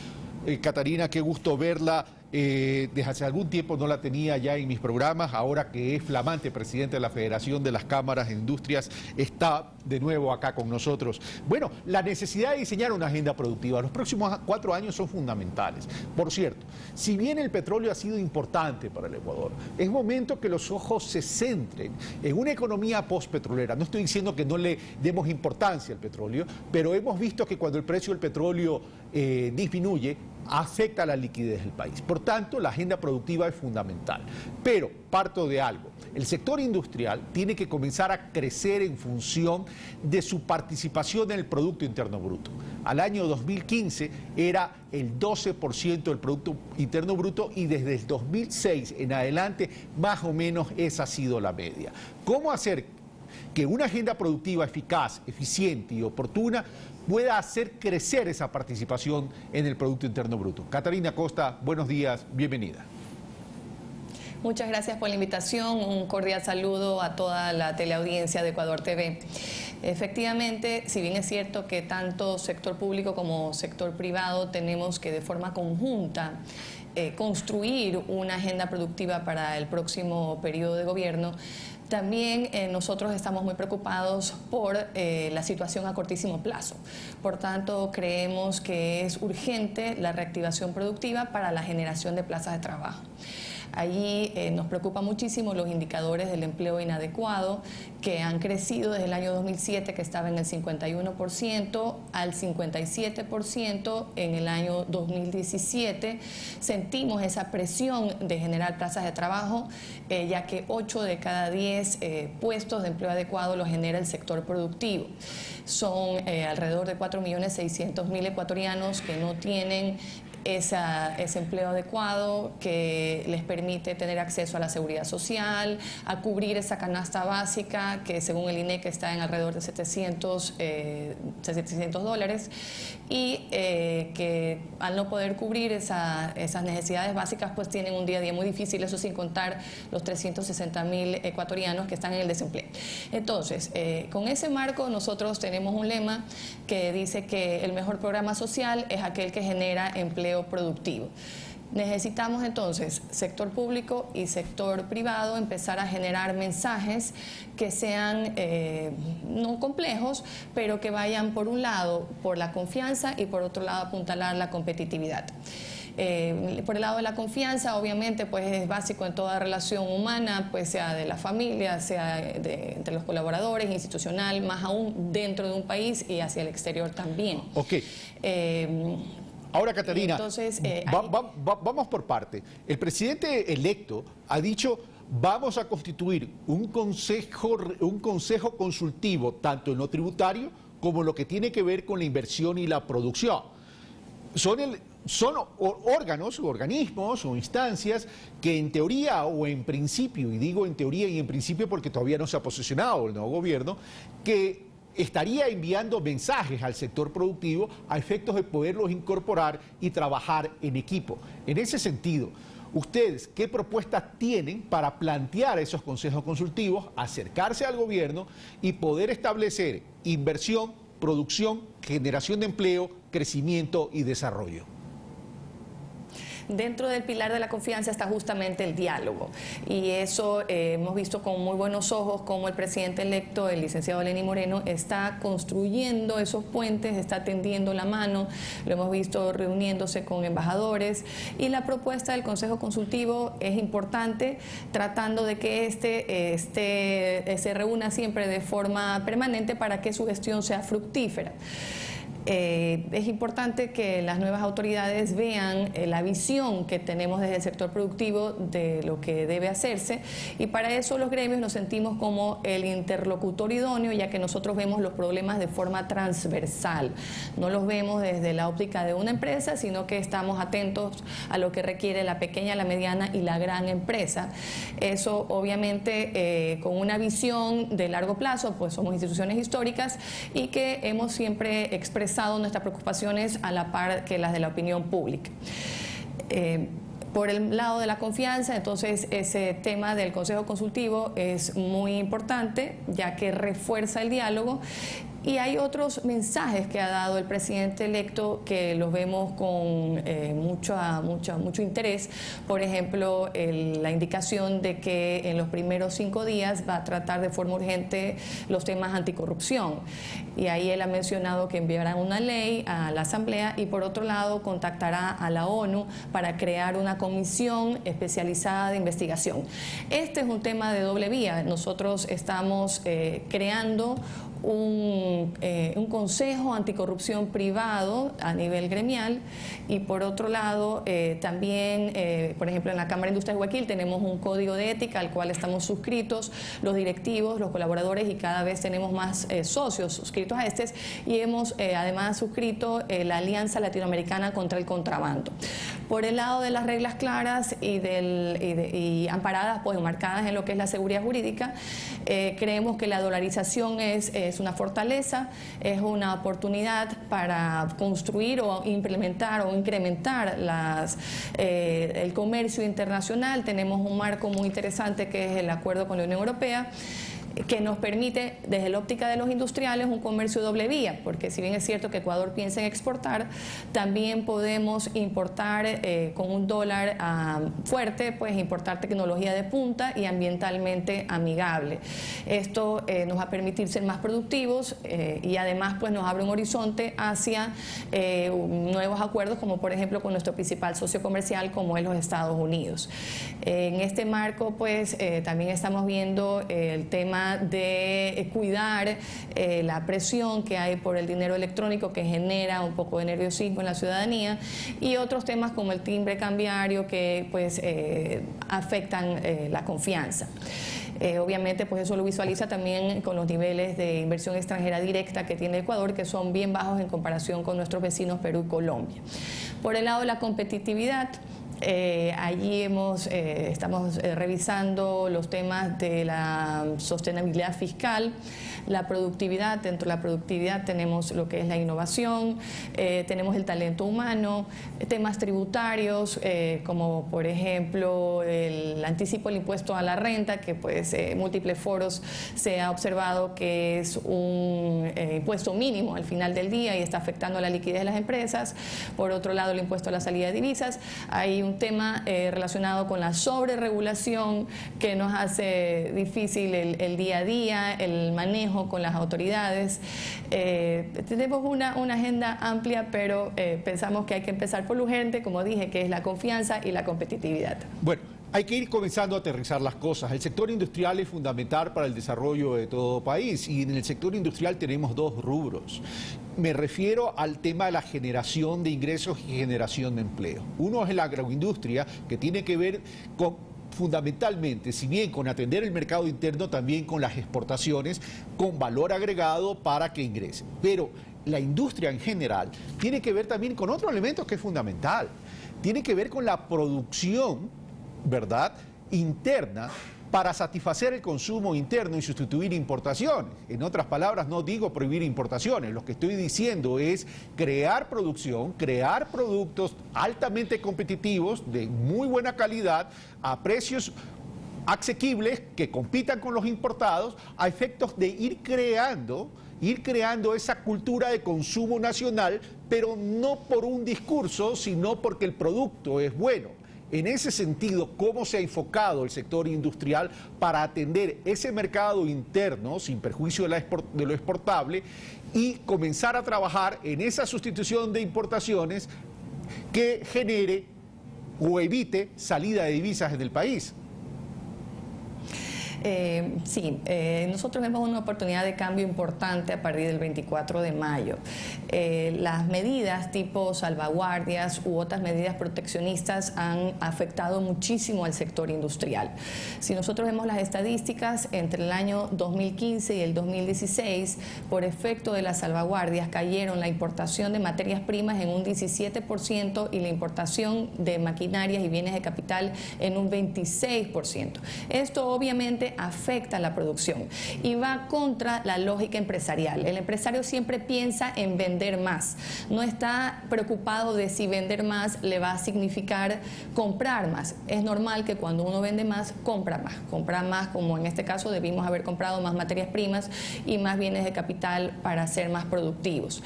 Catarina, qué gusto verla. desde hace algún tiempo no la tenía ya en mis programas, ahora que es flamante presidente de la Federación de las Cámaras de Industrias, está de nuevo acá con nosotros. Bueno, la necesidad de diseñar una agenda productiva. Los próximos 4 años son fundamentales. Por cierto, si bien el petróleo ha sido importante para el Ecuador, es momento que los ojos se centren en una economía postpetrolera. No estoy diciendo que no le demos importancia al petróleo, pero hemos visto que cuando el precio del petróleo disminuye, afecta la liquidez del país. Por tanto, la agenda productiva es fundamental. Pero parto de algo. El sector industrial tiene que comenzar a crecer en función de su participación en el Producto Interno Bruto. Al año 2015 era el 12% del Producto Interno Bruto y desde el 2006 en adelante más o menos esa ha sido la media. ¿Cómo hacer que una agenda productiva eficaz, eficiente y oportuna pueda hacer crecer esa participación en el Producto Interno Bruto? Catarina Costa, buenos días, bienvenida. Muchas gracias por la invitación, un cordial saludo a toda la teleaudiencia de Ecuador TV. Efectivamente, si bien es cierto que tanto sector público como sector privado tenemos que de forma conjunta construir una agenda productiva para el próximo periodo de gobierno, también nosotros estamos muy preocupados por la situación a cortísimo plazo. Por tanto, creemos que es urgente la reactivación productiva para la generación de plazas de trabajo. Allí nos preocupa muchísimo los indicadores del empleo inadecuado, que han crecido desde el año 2007, que estaba en el 51%, al 57% en el año 2017. Sentimos esa presión de generar plazas de trabajo, ya que 8 de cada 10 puestos de empleo adecuado los genera el sector productivo. Son alrededor de 4.600.000 ecuatorianos que no tienen ese empleo adecuado que les permite tener acceso a la seguridad social, a cubrir esa canasta básica que según el INEC está en alrededor de $700 y que al no poder cubrir esas necesidades básicas pues tienen un día a día muy difícil, eso sin contar los 360.000 ecuatorianos que están en el desempleo. Entonces, con ese marco nosotros tenemos un lema que dice que el mejor programa social es aquel que genera empleo productivo. Necesitamos entonces, sector público y sector privado, empezar a generar mensajes que sean no complejos, pero que vayan por un lado por la confianza y por otro lado apuntalar la competitividad. Por el lado de la confianza, obviamente, pues es básico en toda relación humana, pues sea de la familia, sea entre los colaboradores, institucional, más aún dentro de un país y hacia el exterior también. Ok. Ahora, Catarina, entonces, vamos por parte. El presidente electo ha dicho: vamos a constituir un consejo consultivo, tanto en lo tributario como en lo que tiene que ver con la inversión y la producción. Son órganos, organismos o instancias que en teoría o en principio, y digo en teoría y en principio porque todavía no se ha posicionado el nuevo gobierno, que estaría enviando mensajes al sector productivo a efectos de poderlos incorporar y trabajar en equipo. En ese sentido, ¿ustedes qué propuestas tienen para plantear esos consejos consultivos, acercarse al gobierno y poder establecer inversión, producción, generación de empleo, crecimiento y desarrollo? Dentro del pilar de la confianza está justamente el diálogo y eso hemos visto con muy buenos ojos cómo el presidente electo, el licenciado Lenín Moreno, está construyendo esos puentes, está tendiendo la mano, lo hemos visto reuniéndose con embajadores y la propuesta del Consejo Consultivo es importante, tratando de que se reúna siempre de forma permanente para que su gestión sea fructífera. Es importante que las nuevas autoridades vean la visión que tenemos desde el sector productivo de lo que debe hacerse y para eso los gremios nos sentimos como el interlocutor idóneo, ya que nosotros vemos los problemas de forma transversal, no los vemos desde la óptica de una empresa, sino que estamos atentos a lo que requiere la pequeña, la mediana y la gran empresa. Eso obviamente con una visión de largo plazo, pues somos instituciones históricas y que hemos siempre expresado nuestras preocupaciones a la par que las de la opinión pública. Por el lado de la confianza, entonces ese tema del Consejo Consultivo es muy importante, ya que refuerza el diálogo Y hay otros mensajes que ha dado el presidente electo que los vemos con mucho interés. Por ejemplo, la indicación de que en los primeros 5 días va a tratar de forma urgente los temas anticorrupción. Y ahí él ha mencionado que enviará una ley a la Asamblea y por otro lado contactará a la ONU para crear una comisión especializada de investigación. Este es un tema de doble vía. Nosotros estamos creando un consejo anticorrupción privado a nivel gremial y por otro lado también, por ejemplo, en la Cámara de Industria de Guayaquil tenemos un código de ética al cual estamos suscritos, los directivos, los colaboradores y cada vez tenemos más socios suscritos a y hemos además suscrito la Alianza Latinoamericana contra el Contrabando. Por el lado de las reglas claras y amparadas, pues marcadas en lo que es la seguridad jurídica, creemos que la dolarización es una fortaleza, es una oportunidad para construir o implementar o incrementar el comercio internacional. Tenemos un marco muy interesante que es el acuerdo con la Unión Europea, que nos permite, desde la óptica de los industriales, un comercio doble vía, porque si bien es cierto que Ecuador piensa en exportar, también podemos importar con un dólar fuerte, pues importar tecnología de punta y ambientalmente amigable. Esto nos va a permitir ser más productivos y además pues nos abre un horizonte hacia nuevos acuerdos, como por ejemplo con nuestro principal socio comercial, como es los Estados Unidos. En este marco, pues también estamos viendo el tema de cuidar la presión que hay por el dinero electrónico que genera un poco de nerviosismo en la ciudadanía y otros temas como el timbre cambiario que pues afectan la confianza. Obviamente pues eso lo visualiza también con los niveles de inversión extranjera directa que tiene Ecuador, que son bien bajos en comparación con nuestros vecinos Perú y Colombia. Por el lado de la competitividad, allí estamos revisando los temas de la sostenibilidad fiscal, la productividad. Dentro de la productividad tenemos lo que es la innovación, tenemos el talento humano, temas tributarios como por ejemplo el anticipo del impuesto a la renta, que pues en múltiples foros se ha observado que es un impuesto mínimo al final del día y está afectando a la liquidez de las empresas. Por otro lado, el impuesto a la salida de divisas. Hay un tema relacionado con la sobreregulación que nos hace difícil el día a día, el manejo con las autoridades. Tenemos una agenda amplia, pero pensamos que hay que empezar por lo urgente, como dije, que es la confianza y la competitividad. Bueno, hay que ir comenzando a aterrizar las cosas. El sector industrial es fundamental para el desarrollo de todo país y en el sector industrial tenemos 2 rubros. Me refiero al tema de la generación de ingresos y generación de empleo. Uno es la agroindustria, que tiene que ver con fundamentalmente, si bien con atender el mercado interno, también con las exportaciones, con valor agregado para que ingresen. Pero la industria en general tiene que ver también con otro elemento que es fundamental. Tiene que ver con la producción, ¿verdad?, interna para satisfacer el consumo interno y sustituir importaciones. En otras palabras, no digo prohibir importaciones, lo que estoy diciendo es crear producción, crear productos altamente competitivos, de muy buena calidad, a precios asequibles, que compitan con los importados, a efectos de ir creando esa cultura de consumo nacional, pero no por un discurso, sino porque el producto es bueno. En ese sentido, ¿cómo se ha enfocado el sector industrial para atender ese mercado interno, sin perjuicio de lo exportable, y comenzar a trabajar en esa sustitución de importaciones que genere o evite salida de divisas del país? Sí, nosotros vemos una oportunidad de cambio importante a partir del 24 de mayo. Las medidas tipo salvaguardias u otras medidas proteccionistas han afectado muchísimo al sector industrial. Si nosotros vemos las estadísticas, entre el año 2015 y el 2016, por efecto de las salvaguardias, cayeron la importación de materias primas en un 17% y la importación de maquinarias y bienes de capital en un 26%. Esto obviamente realmente afecta la producción y va contra la lógica empresarial. El empresario siempre piensa en vender más, no está preocupado de si vender más le va a significar comprar más. Es normal que cuando uno vende más, compra más, como en este caso debimos haber comprado más materias primas y más bienes de capital para ser más productivos.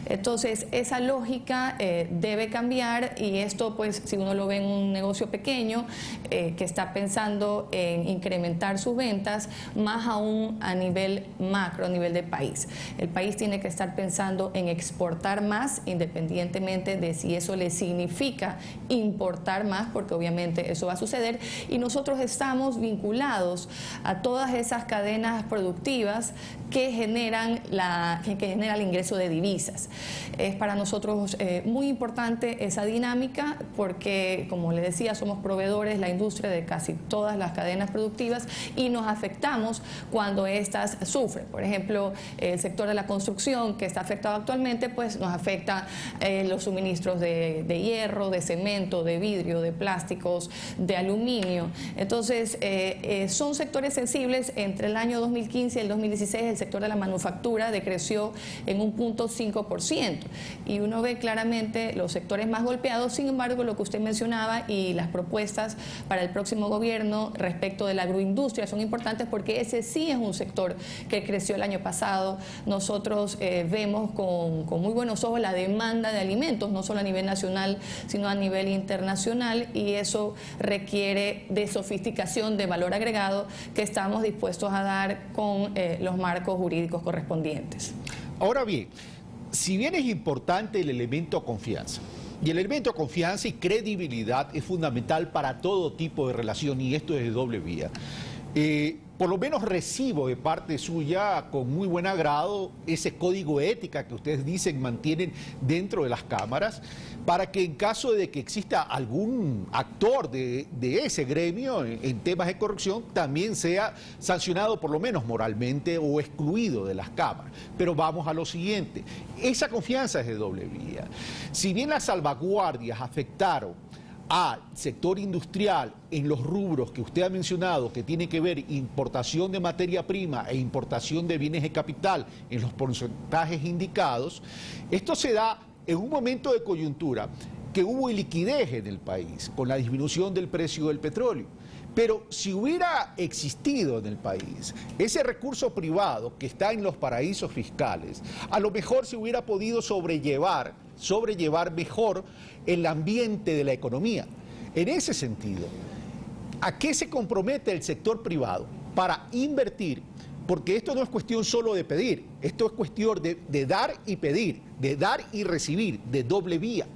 Entonces, esa lógica debe cambiar, y esto, pues, si uno lo ve en un negocio pequeño que está pensando en incrementar sus ventas, más aún a nivel macro, a nivel de país. El país tiene que estar pensando en exportar más, independientemente de si eso le significa importar más, porque obviamente eso va a suceder, y nosotros estamos vinculados a todas esas cadenas productivas que generan el ingreso de divisas. Es para nosotros muy importante esa dinámica porque, como le decía, somos proveedores, la industria, de casi todas las cadenas productivas, y nos afectamos cuando éstas sufren. Por ejemplo, el sector de la construcción, que está afectado actualmente, pues nos afecta los suministros de hierro, de cemento, de vidrio, de plásticos, de aluminio. Entonces, son sectores sensibles. Entre el año 2015 y el 2016, el sector de la manufactura decreció en un 0.5%, y uno ve claramente los sectores más golpeados. Sin embargo, lo que usted mencionaba y las propuestas para el próximo gobierno respecto de la agroindustria son importantes, porque ese sí es un sector que creció el año pasado. Nosotros vemos con muy buenos ojos la demanda de alimentos, no solo a nivel nacional, sino a nivel internacional, y eso requiere de sofisticación, de valor agregado, que estamos dispuestos a dar con los marcos jurídicos correspondientes. Ahora bien, si bien es importante el elemento confianza, y el elemento confianza y credibilidad es fundamental para todo tipo de relación, y esto es de doble vía, por lo menos recibo de parte suya con muy buen agrado ese código de ética que ustedes dicen mantienen dentro de las cámaras, para que en caso de que exista algún actor de ese gremio en temas de corrupción, también sea sancionado por lo menos moralmente o excluido de las cámaras. Pero vamos a lo siguiente, esa confianza es de doble vía. Si bien las salvaguardias afectaron al sector industrial en los rubros que usted ha mencionado, que tiene que ver importación de materia prima e importación de bienes de capital en los porcentajes indicados, esto se da en un momento de coyuntura que hubo liquidez en el país con la disminución del precio del petróleo. Pero si hubiera existido en el país ese recurso privado que está en los paraísos fiscales, a lo mejor se hubiera podido sobrellevar mejor el ambiente de la economía. En ese sentido, ¿a qué se compromete el sector privado para invertir? Porque esto no es cuestión solo de pedir, esto es cuestión de dar y pedir, de dar y recibir, de doble vía.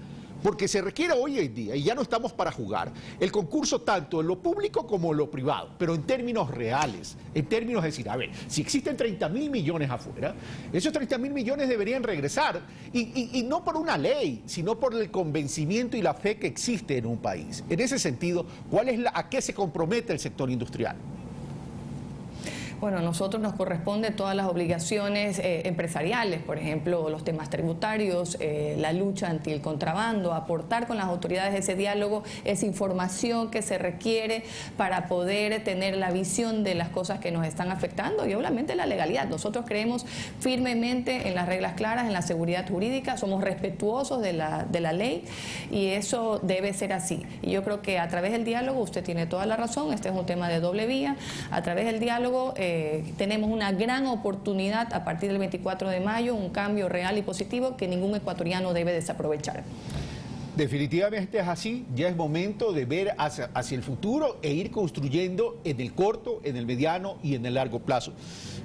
Porque se requiere hoy en día, y ya no estamos para jugar, el concurso tanto en lo público como en lo privado, pero en términos reales, en términos de decir, a ver, si existen 30.000 millones afuera, esos 30.000 millones deberían regresar, y no por una ley, sino por el convencimiento y la fe que existe en un país. En ese sentido, ¿a qué se compromete el sector industrial? Bueno, a nosotros nos corresponde todas las obligaciones empresariales, por ejemplo, los temas tributarios, la lucha anti el contrabando, aportar con las autoridades ese diálogo, esa información que se requiere para poder tener la visión de las cosas que nos están afectando, y obviamente la legalidad. Nosotros creemos firmemente en las reglas claras, en la seguridad jurídica, somos respetuosos de la ley, y eso debe ser así. Y yo creo que a través del diálogo, usted tiene toda la razón, este es un tema de doble vía, a través del diálogo tenemos una gran oportunidad a partir del 24 de mayo, un cambio real y positivo que ningún ecuatoriano debe desaprovechar. Definitivamente es así, ya es momento de ver hacia el futuro e ir construyendo en el corto, en el mediano y en el largo plazo.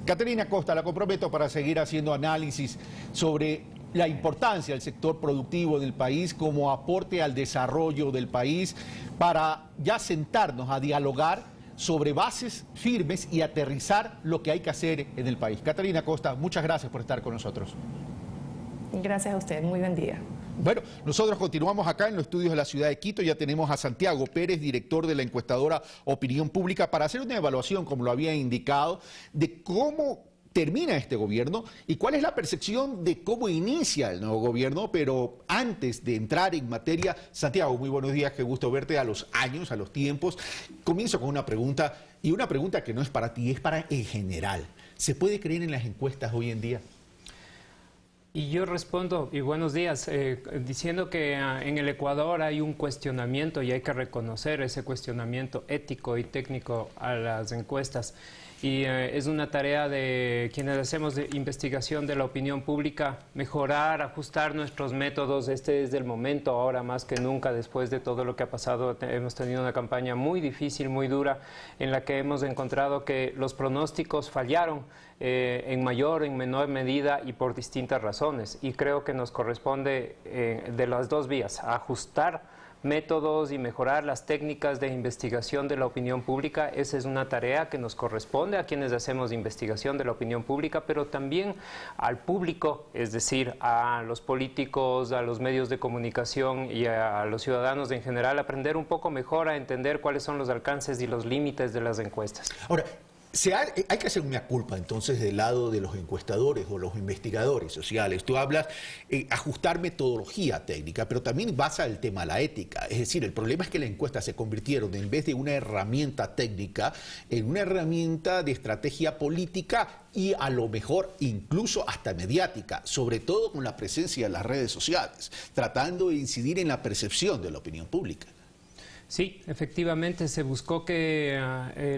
Caterina Costa, la comprometo para seguir haciendo análisis sobre la importancia del sector productivo del país como aporte al desarrollo del país, para ya sentarnos a dialogar sobre bases firmes y aterrizar lo que hay que hacer en el país. Caterina Costa, muchas gracias por estar con nosotros. Gracias a usted, muy buen día. Bueno, nosotros continuamos acá en los estudios de la ciudad de Quito. Ya tenemos a Santiago Pérez, director de la encuestadora Opinión Pública, para hacer una evaluación, como lo había indicado, de cómo termina este gobierno y cuál es la percepción de cómo inicia el nuevo gobierno. Pero antes de entrar en materia, Santiago, muy buenos días, qué gusto verte a los años, a los tiempos. Comienzo con una pregunta. y una pregunta que no es para ti, es para en general. ¿Se puede creer en las encuestas hoy en día? Y yo respondo, y buenos días, diciendo que en el Ecuador hay un cuestionamiento y hay que reconocer ese cuestionamiento ético y técnico a las encuestas. Y es una tarea de quienes hacemos de investigación de la opinión pública, mejorar, ajustar nuestros métodos. Este es el momento ahora más que nunca, después de todo lo que ha pasado. Hemos tenido una campaña muy difícil, muy dura, en la que hemos encontrado que los pronósticos fallaron en mayor o en menor medida y por distintas razones. Y creo que nos corresponde de las dos vías, ajustar métodos y mejorar las técnicas de investigación de la opinión pública. Esa es una tarea que nos corresponde a quienes hacemos investigación de la opinión pública, pero también al público, es decir, a los políticos, a los medios de comunicación y a los ciudadanos en general, aprender un poco mejor a entender cuáles son los alcances y los límites de las encuestas. Ahora, hay que hacer una culpa entonces del lado de los encuestadores o los investigadores sociales. Tú hablas ajustar metodología técnica, pero también basa el tema la ética. Es decir, el problema es que las encuestas se convirtieron, en vez de una herramienta técnica, en una herramienta de estrategia política y a lo mejor incluso hasta mediática, sobre todo con la presencia de las redes sociales, tratando de incidir en la percepción de la opinión pública. Sí, efectivamente se buscó que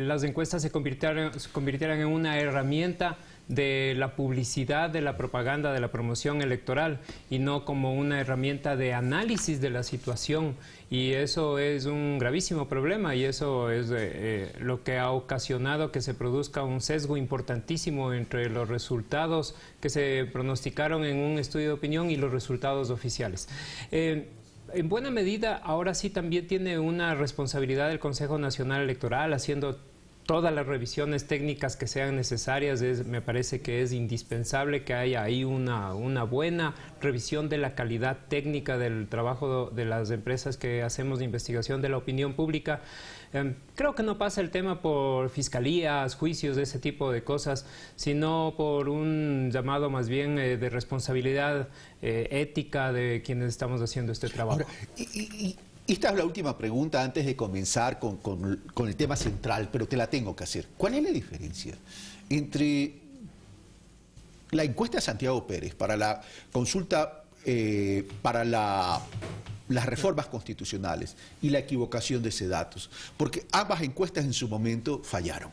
las encuestas se convirtieran en una herramienta de la publicidad, de la propaganda, de la promoción electoral y no como una herramienta de análisis de la situación. Y eso es un gravísimo problema y eso es lo que ha ocasionado que se produzca un sesgo importantísimo entre los resultados que se pronosticaron en un estudio de opinión y los resultados oficiales. En buena medida, ahora sí también tiene una responsabilidad el Consejo Nacional Electoral haciendo todas las revisiones técnicas que sean necesarias. Me parece que es indispensable que haya ahí una buena revisión de la calidad técnica del trabajo de las empresas que hacemos de investigación de la opinión pública. Creo que no pasa el tema por fiscalías, juicios, de ese tipo de cosas, sino por un llamado más bien de responsabilidad ética de quienes estamos haciendo este trabajo. Ahora, esta es la última pregunta antes de comenzar con el tema central, pero te la tengo que hacer. ¿Cuál es la diferencia entre la encuesta de Santiago Pérez para la consulta, para las reformas constitucionales y la equivocación de ese datos? Porque ambas encuestas en su momento fallaron.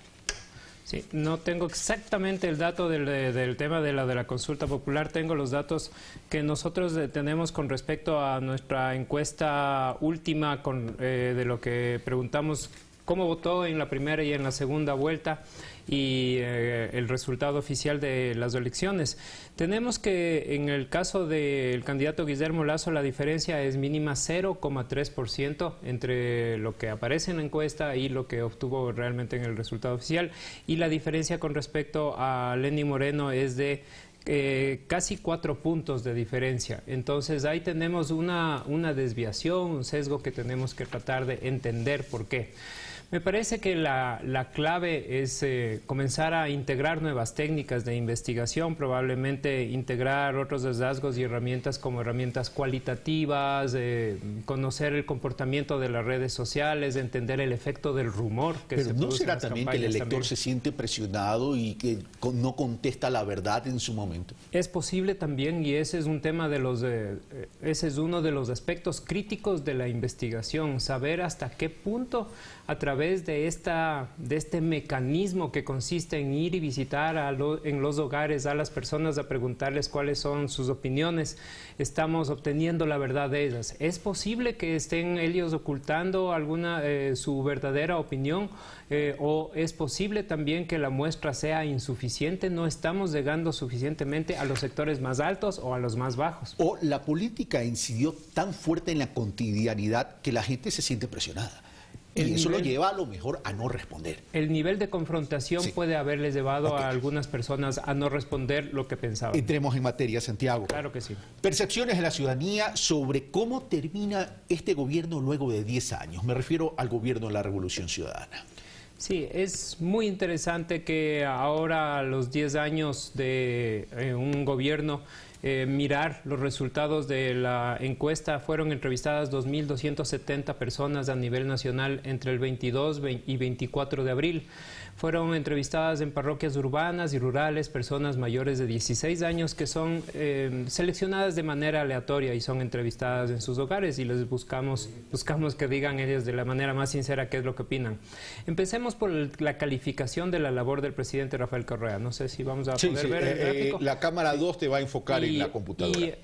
Sí, no tengo exactamente el dato del tema de la consulta popular. Tengo los datos que nosotros tenemos con respecto a nuestra encuesta última de lo que preguntamos cómo votó en la primera y en la segunda vuelta y el resultado oficial de las elecciones. Tenemos que en el caso del candidato Guillermo Lasso la diferencia es mínima 0,3% entre lo que aparece en la encuesta y lo que obtuvo realmente en el resultado oficial, y la diferencia con respecto a Lenín Moreno es de casi 4 puntos de diferencia. Entonces ahí tenemos una desviación, un sesgo que tenemos que tratar de entender por qué. Me parece que la clave es comenzar a integrar nuevas técnicas de investigación, probablemente integrar otros hallazgos y herramientas como herramientas cualitativas, conocer el comportamiento de las redes sociales, entender el efecto del rumor que se produce. Pero ¿no será también que el elector se siente presionado y que no contesta la verdad en su momento? Es posible también, y ese es un tema ese es uno de los aspectos críticos de la investigación, saber hasta qué punto a través de este mecanismo que consiste en ir y visitar en los hogares a las personas a preguntarles cuáles son sus opiniones, estamos obteniendo la verdad de ellas. ¿Es posible que estén ellos ocultando su verdadera opinión? ¿O es posible también que la muestra sea insuficiente? ¿No estamos llegando suficientemente a los sectores más altos o a los más bajos? ¿O la política incidió tan fuerte en la cotidianidad que la gente se siente presionada? Y eso lo lleva a lo mejor a no responder. El nivel de confrontación puede haberles llevado a algunas personas a no responder lo que pensaban. Entremos en materia, Santiago. Claro que sí. Percepciones de la ciudadanía sobre cómo termina este gobierno luego de 10 años. Me refiero al gobierno de la Revolución Ciudadana. Sí, es muy interesante que ahora a los 10 años de un gobierno mirar los resultados de la encuesta. Fueron entrevistadas 2.270 personas a nivel nacional entre el 22 y 24 de abril. Fueron entrevistadas en parroquias urbanas y rurales personas mayores de 16 años que son seleccionadas de manera aleatoria y son entrevistadas en sus hogares y les buscamos que digan ellos de la manera más sincera qué es lo que opinan. Empecemos por la calificación de la labor del presidente Rafael Correa. No sé si vamos a poder ver el gráfico. La cámara 2 te va a enfocar en la computadora.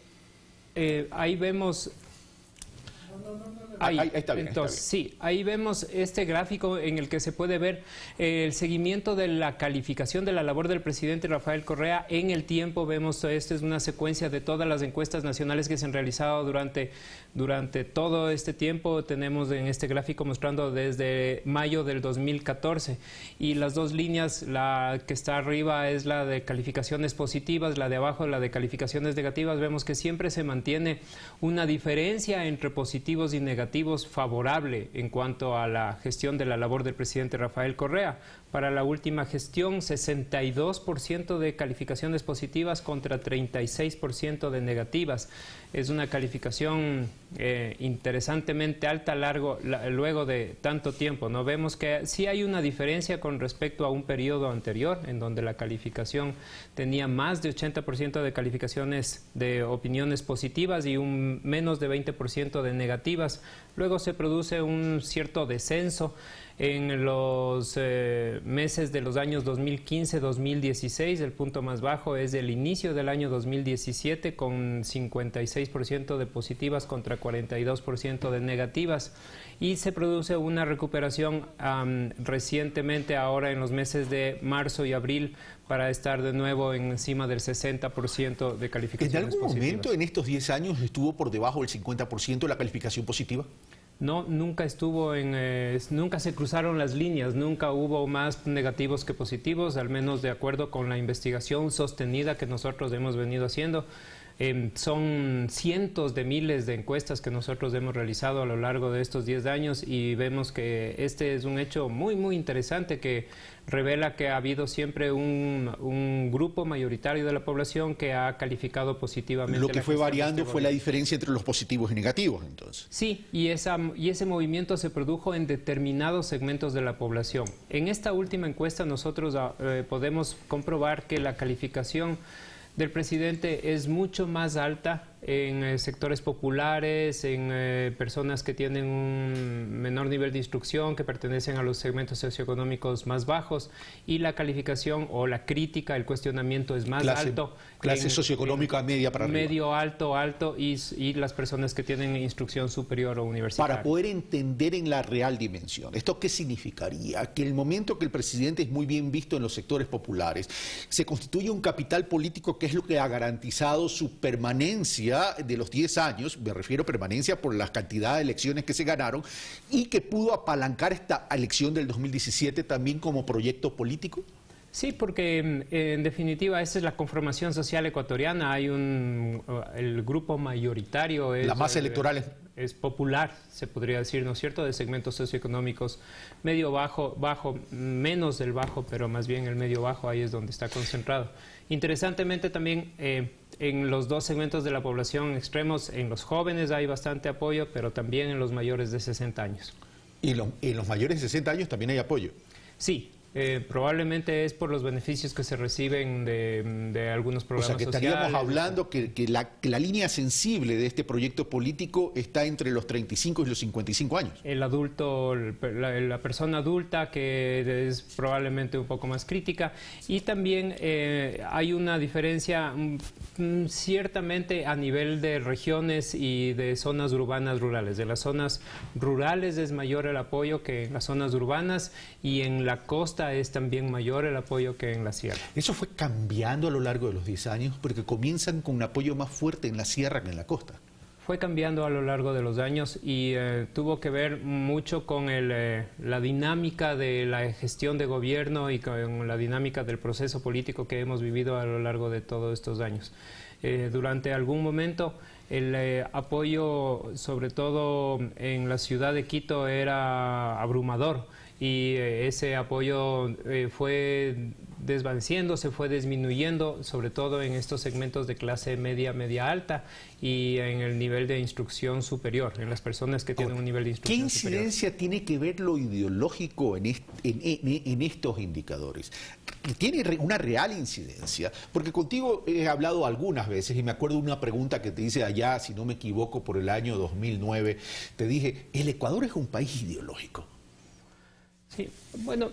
Ahí vemos... Ahí está bien, entonces, está bien. Sí, ahí vemos este gráfico en el que se puede ver el seguimiento de la calificación de la labor del presidente Rafael Correa en el tiempo. Vemos, esta es una secuencia de todas las encuestas nacionales que se han realizado durante todo este tiempo. Tenemos en este gráfico mostrando desde mayo del 2014 y las dos líneas, la que está arriba es la de calificaciones positivas, la de abajo la de calificaciones negativas. Vemos que siempre se mantiene una diferencia entre positivos y negativos favorable en cuanto a la gestión de la labor del presidente Rafael Correa. Para la última gestión, 62% de calificaciones positivas contra 36% de negativas. Es una calificación interesantemente alta luego de tanto tiempo, ¿no? Vemos que sí hay una diferencia con respecto a un periodo anterior, en donde la calificación tenía más de 80% de calificaciones de opiniones positivas y un menos de 20% de negativas. Luego se produce un cierto descenso en los meses de los años 2015-2016. El punto más bajo es el inicio del año 2017 con 56% de positivas contra 42% de negativas, y se produce una recuperación recientemente ahora en los meses de marzo y abril para estar de nuevo encima del 60% de calificaciones ¿En algún positivas. momento en estos 10 años estuvo por debajo del 50% la calificación positiva? No, nunca nunca se cruzaron las líneas, nunca hubo más negativos que positivos, al menos de acuerdo con la investigación sostenida que nosotros hemos venido haciendo. Son cientos de miles de encuestas que nosotros hemos realizado a lo largo de estos 10 años y vemos que este es un hecho muy, muy interesante que revela que ha habido siempre un grupo mayoritario de la población que ha calificado positivamente. Lo que fue variando fue la diferencia entre los positivos y negativos, entonces. Sí, y ese movimiento se produjo en determinados segmentos de la población. En esta última encuesta nosotros podemos comprobar que la calificación del presidente es mucho más alta en sectores populares, en personas que tienen un menor nivel de instrucción, que pertenecen a los segmentos socioeconómicos más bajos, y la calificación o la crítica, el cuestionamiento es más alto. Clase socioeconómica media para arriba. Medio, alto y las personas que tienen instrucción superior o universitaria. Para poder entender en la real dimensión, ¿esto qué significaría? Que el momento que el presidente es muy bien visto en los sectores populares, se constituye un capital político que es lo que ha garantizado su permanencia de los 10 años, me refiero a permanencia por la cantidad de elecciones que se ganaron, y que pudo apalancar esta elección del 2017 también como proyecto político? Sí, porque en definitiva esa es la conformación social ecuatoriana. Hay el grupo mayoritario es... La masa electoral es popular, se podría decir, ¿no es cierto?, de segmentos socioeconómicos medio bajo, menos del bajo, pero más bien el medio bajo, ahí es donde está concentrado. Interesantemente también en los dos segmentos de la población extremos, en los jóvenes hay bastante apoyo, pero también en los mayores de 60 años. ¿Y en los mayores de 60 años también hay apoyo? Sí. Probablemente es por los beneficios que se reciben de algunos programas sociales. O sea, que estaríamos hablando que la línea sensible de este proyecto político está entre los 35 y los 55 años. El adulto, la persona adulta, que es probablemente un poco más crítica, y también hay una diferencia ciertamente a nivel de regiones y de zonas urbanas rurales. De las zonas rurales es mayor el apoyo que en las zonas urbanas, y en la costa es también mayor el apoyo que en la sierra. ¿Eso fue cambiando a lo largo de los 10 años? Porque comienzan con un apoyo más fuerte en la sierra que en la costa. Fue cambiando a lo largo de los años y tuvo que ver mucho con la dinámica de la gestión de gobierno y con la dinámica del proceso político que hemos vivido a lo largo de todos estos años. Durante algún momento el apoyo, sobre todo en la ciudad de Quito, era abrumador, y ese apoyo fue desvaneciendo, se fue disminuyendo, sobre todo en estos segmentos de clase media, media alta y en el nivel de instrucción superior, en las personas que tienen un nivel de instrucción superior. ¿Qué incidencia tiene que ver lo ideológico en estos indicadores? ¿Tiene una real incidencia? Porque contigo he hablado algunas veces y me acuerdo de una pregunta que te hice allá, si no me equivoco, por el año 2009. Te dije, ¿el Ecuador es un país ideológico? Sí, bueno,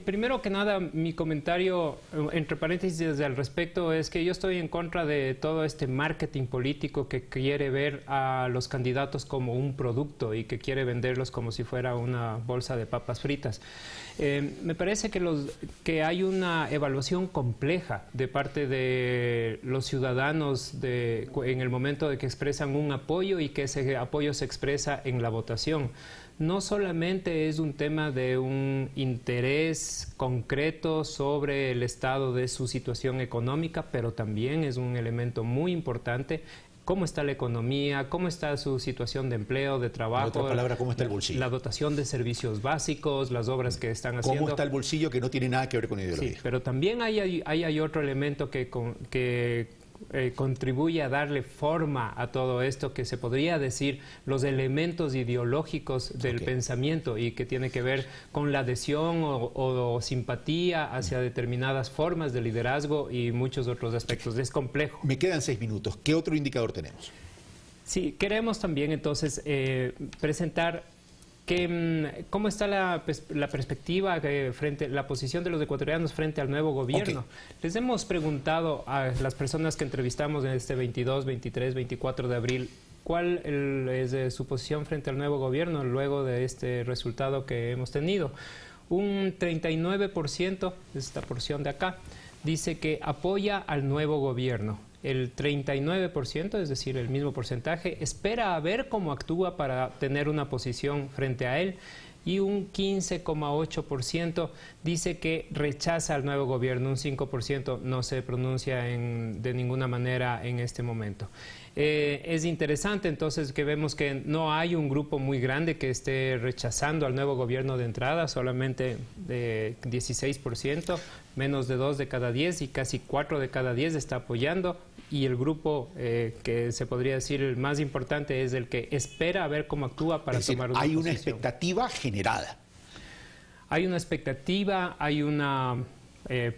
primero que nada, mi comentario, entre paréntesis, al respecto, es que yo estoy en contra de todo este marketing político que quiere ver a los candidatos como un producto y que quiere venderlos como si fuera una bolsa de papas fritas. Me parece que hay una evaluación compleja de parte de los ciudadanos en el momento de que expresan un apoyo y que ese apoyo se expresa en la votación. No solamente es un tema de un interés concreto sobre el estado de su situación económica, pero también es un elemento muy importante. ¿Cómo está la economía? ¿Cómo está su situación de empleo, de trabajo? En otra palabra, ¿cómo está el bolsillo? La dotación de servicios básicos, las obras que están haciendo. ¿Cómo está el bolsillo que no tiene nada que ver con ideología? Sí, pero también hay otro elemento que contribuye a darle forma a todo esto, que se podría decir los elementos ideológicos del pensamiento y que tiene que ver con la adhesión o simpatía hacia determinadas formas de liderazgo y muchos otros aspectos. Es complejo. Me quedan 6 minutos. ¿Qué otro indicador tenemos? Sí, queremos también entonces presentar cómo está la perspectiva la posición de los ecuatorianos frente al nuevo gobierno. Les hemos preguntado a las personas que entrevistamos en este 22, 23, 24 de abril cuál es su posición frente al nuevo gobierno luego de este resultado que hemos tenido. Un 39%, esta porción de acá, dice que apoya al nuevo gobierno. El 39%, es decir, el mismo porcentaje, espera a ver cómo actúa para tener una posición frente a él, y un 15,8% dice que rechaza al nuevo gobierno, un 5% no se pronuncia de ninguna manera en este momento. Es interesante entonces que vemos que no hay un grupo muy grande que esté rechazando al nuevo gobierno de entrada, solamente de 16%, menos de 2 de cada 10 y casi 4 de cada 10 está apoyando. Y el grupo que se podría decir el más importante es el que espera a ver cómo actúa para tomar una posición. Hay una expectativa generada. Hay una expectativa, hay una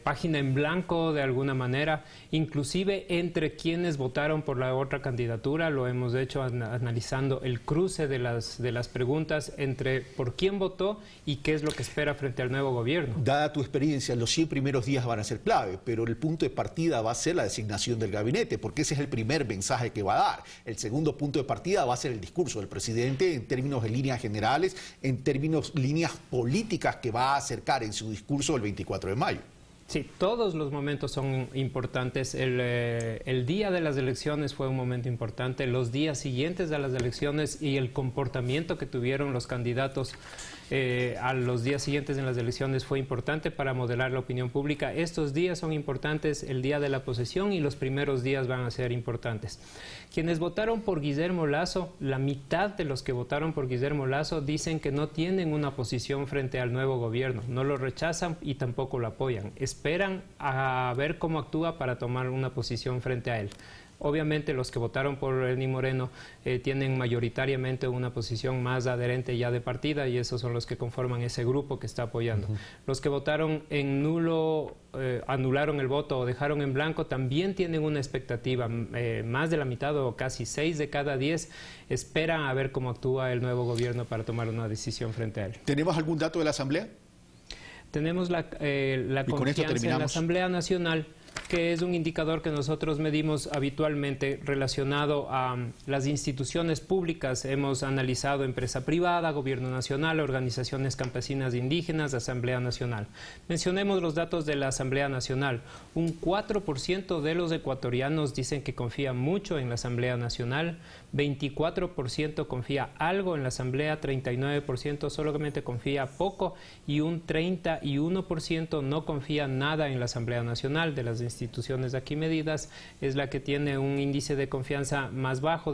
página en blanco de alguna manera, inclusive entre quienes votaron por la otra candidatura. Lo hemos hecho analizando el cruce de las preguntas entre por quién votó y qué es lo que espera frente al nuevo gobierno. Dada tu experiencia, los 100 primeros días van a ser clave, pero el punto de partida va a ser la designación del gabinete, porque ese es el primer mensaje que va a dar. El segundo punto de partida va a ser el discurso del presidente en términos de líneas generales, en términos líneas políticas que va a acercar en su discurso el 24 de mayo. Sí, todos los momentos son importantes. El día de las elecciones fue un momento importante, los días siguientes a las elecciones y el comportamiento que tuvieron los candidatos a los días siguientes en las elecciones fue importante para modelar la opinión pública. Estos días son importantes, el día de la posesión y los primeros días van a ser importantes. Quienes votaron por Guillermo Lasso, la mitad de los que votaron por Guillermo Lasso dicen que no tienen una posición frente al nuevo gobierno, no lo rechazan y tampoco lo apoyan. Esperan a ver cómo actúa para tomar una posición frente a él. Obviamente los que votaron por Lenín Moreno tienen mayoritariamente una posición más adherente ya de partida y esos son los que conforman ese grupo que está apoyando. Los que votaron en nulo, anularon el voto o dejaron en blanco también tienen una expectativa. Más de la mitad o casi 6 de cada 10 esperan a ver cómo actúa el nuevo gobierno para tomar una decisión frente a él. ¿Tenemos algún dato de la Asamblea? Tenemos la confianza en la Asamblea Nacional, que es un indicador que nosotros medimos habitualmente relacionado a las instituciones públicas. Hemos analizado empresa privada, gobierno nacional, organizaciones campesinas indígenas, Asamblea Nacional. Mencionemos los datos de la Asamblea Nacional. Un 4% de los ecuatorianos dicen que confía mucho en la Asamblea Nacional, 24% confía algo en la Asamblea, 39% solamente confía poco y un 31% no confía nada en la Asamblea Nacional. De las instituciones instituciones aquí medidas, es la que tiene un índice de confianza más bajo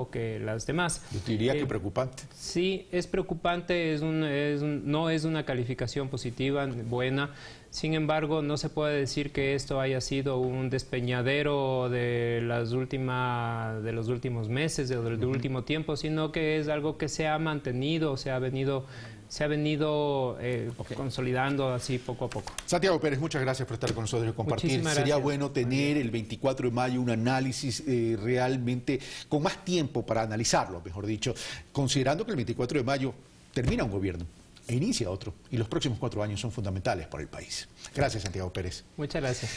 que las demás. Yo diría que preocupante. Sí, es preocupante, no es una calificación positiva, buena. Sin embargo, no se puede decir que esto haya sido un despeñadero de los últimos meses o del último tiempo, sino que es algo que se ha mantenido, se ha venido consolidando así poco a poco. Santiago Pérez, muchas gracias por estar con nosotros y compartir. Sería bueno tener el 24 de mayo un análisis realmente con más tiempo para analizarlo, mejor dicho, considerando que el 24 de mayo termina un gobierno e inicia otro, y los próximos 4 años son fundamentales para el país. Gracias, Santiago Pérez. Muchas gracias.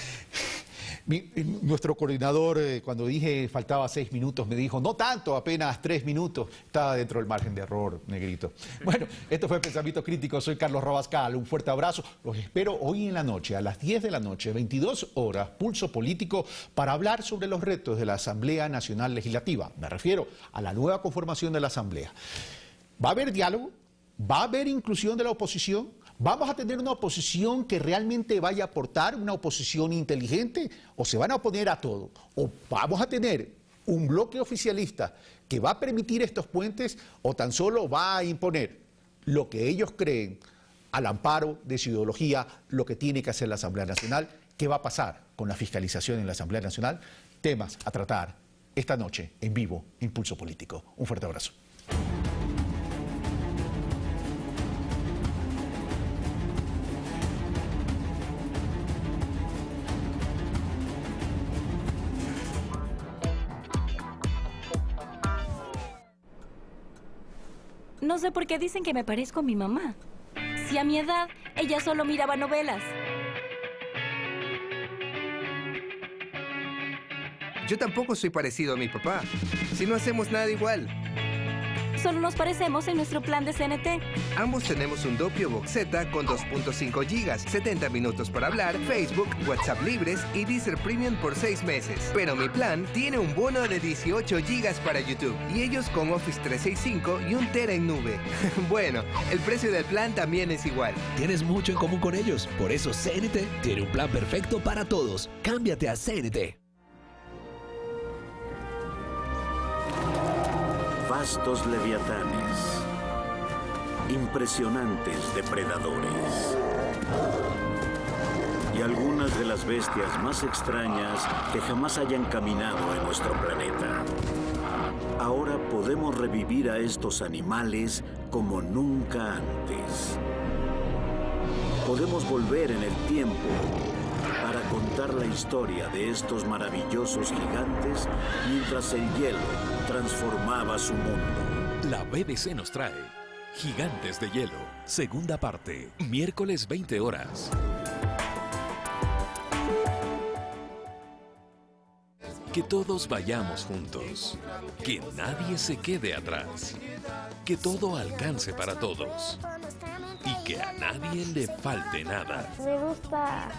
Nuestro coordinador, cuando dije faltaba 6 minutos, me dijo, no tanto, apenas 3 minutos. Estaba dentro del margen de error, negrito. Bueno, esto fue Pensamiento Crítico. Soy Carlos Rabascal. Un fuerte abrazo. Los espero hoy en la noche, a las 10 de la noche, 22 horas, Pulso Político, para hablar sobre los retos de la Asamblea Nacional Legislativa. Me refiero a la nueva conformación de la Asamblea. ¿Va a haber diálogo? ¿Va a haber inclusión de la oposición? ¿Vamos a tener una oposición que realmente vaya a aportar, una oposición inteligente? ¿O se van a oponer a todo? ¿O vamos a tener un bloque oficialista que va a permitir estos puentes o tan solo va a imponer lo que ellos creen al amparo de su ideología, lo que tiene que hacer la Asamblea Nacional? ¿Qué va a pasar con la fiscalización en la Asamblea Nacional? Temas a tratar esta noche en vivo, Impulso Político. Un fuerte abrazo. No sé por qué dicen que me parezco a mi mamá. Si a mi edad, ella solo miraba novelas. Yo tampoco soy parecido a mi papá. Si no hacemos nada igual. Solo nos parecemos en nuestro plan de CNT. Ambos tenemos un Doppio Box Z con 2.5 GB, 70 minutos para hablar, Facebook, WhatsApp libres y Deezer Premium por 6 meses. Pero mi plan tiene un bono de 18 GB para YouTube y ellos con Office 365 y 1 TB en nube. Bueno, el precio del plan también es igual. Tienes mucho en común con ellos, por eso CNT tiene un plan perfecto para todos. Cámbiate a CNT. Vastos leviatanes, impresionantes depredadores y algunas de las bestias más extrañas que jamás hayan caminado en nuestro planeta. Ahora podemos revivir a estos animales como nunca antes. Podemos volver en el tiempo para contar la historia de estos maravillosos gigantes mientras el hielo transformaba su mundo. La BBC nos trae Gigantes de Hielo, segunda parte, miércoles 20 horas. Que todos vayamos juntos, que nadie se quede atrás, que todo alcance para todos y que a nadie le falte nada. Me gusta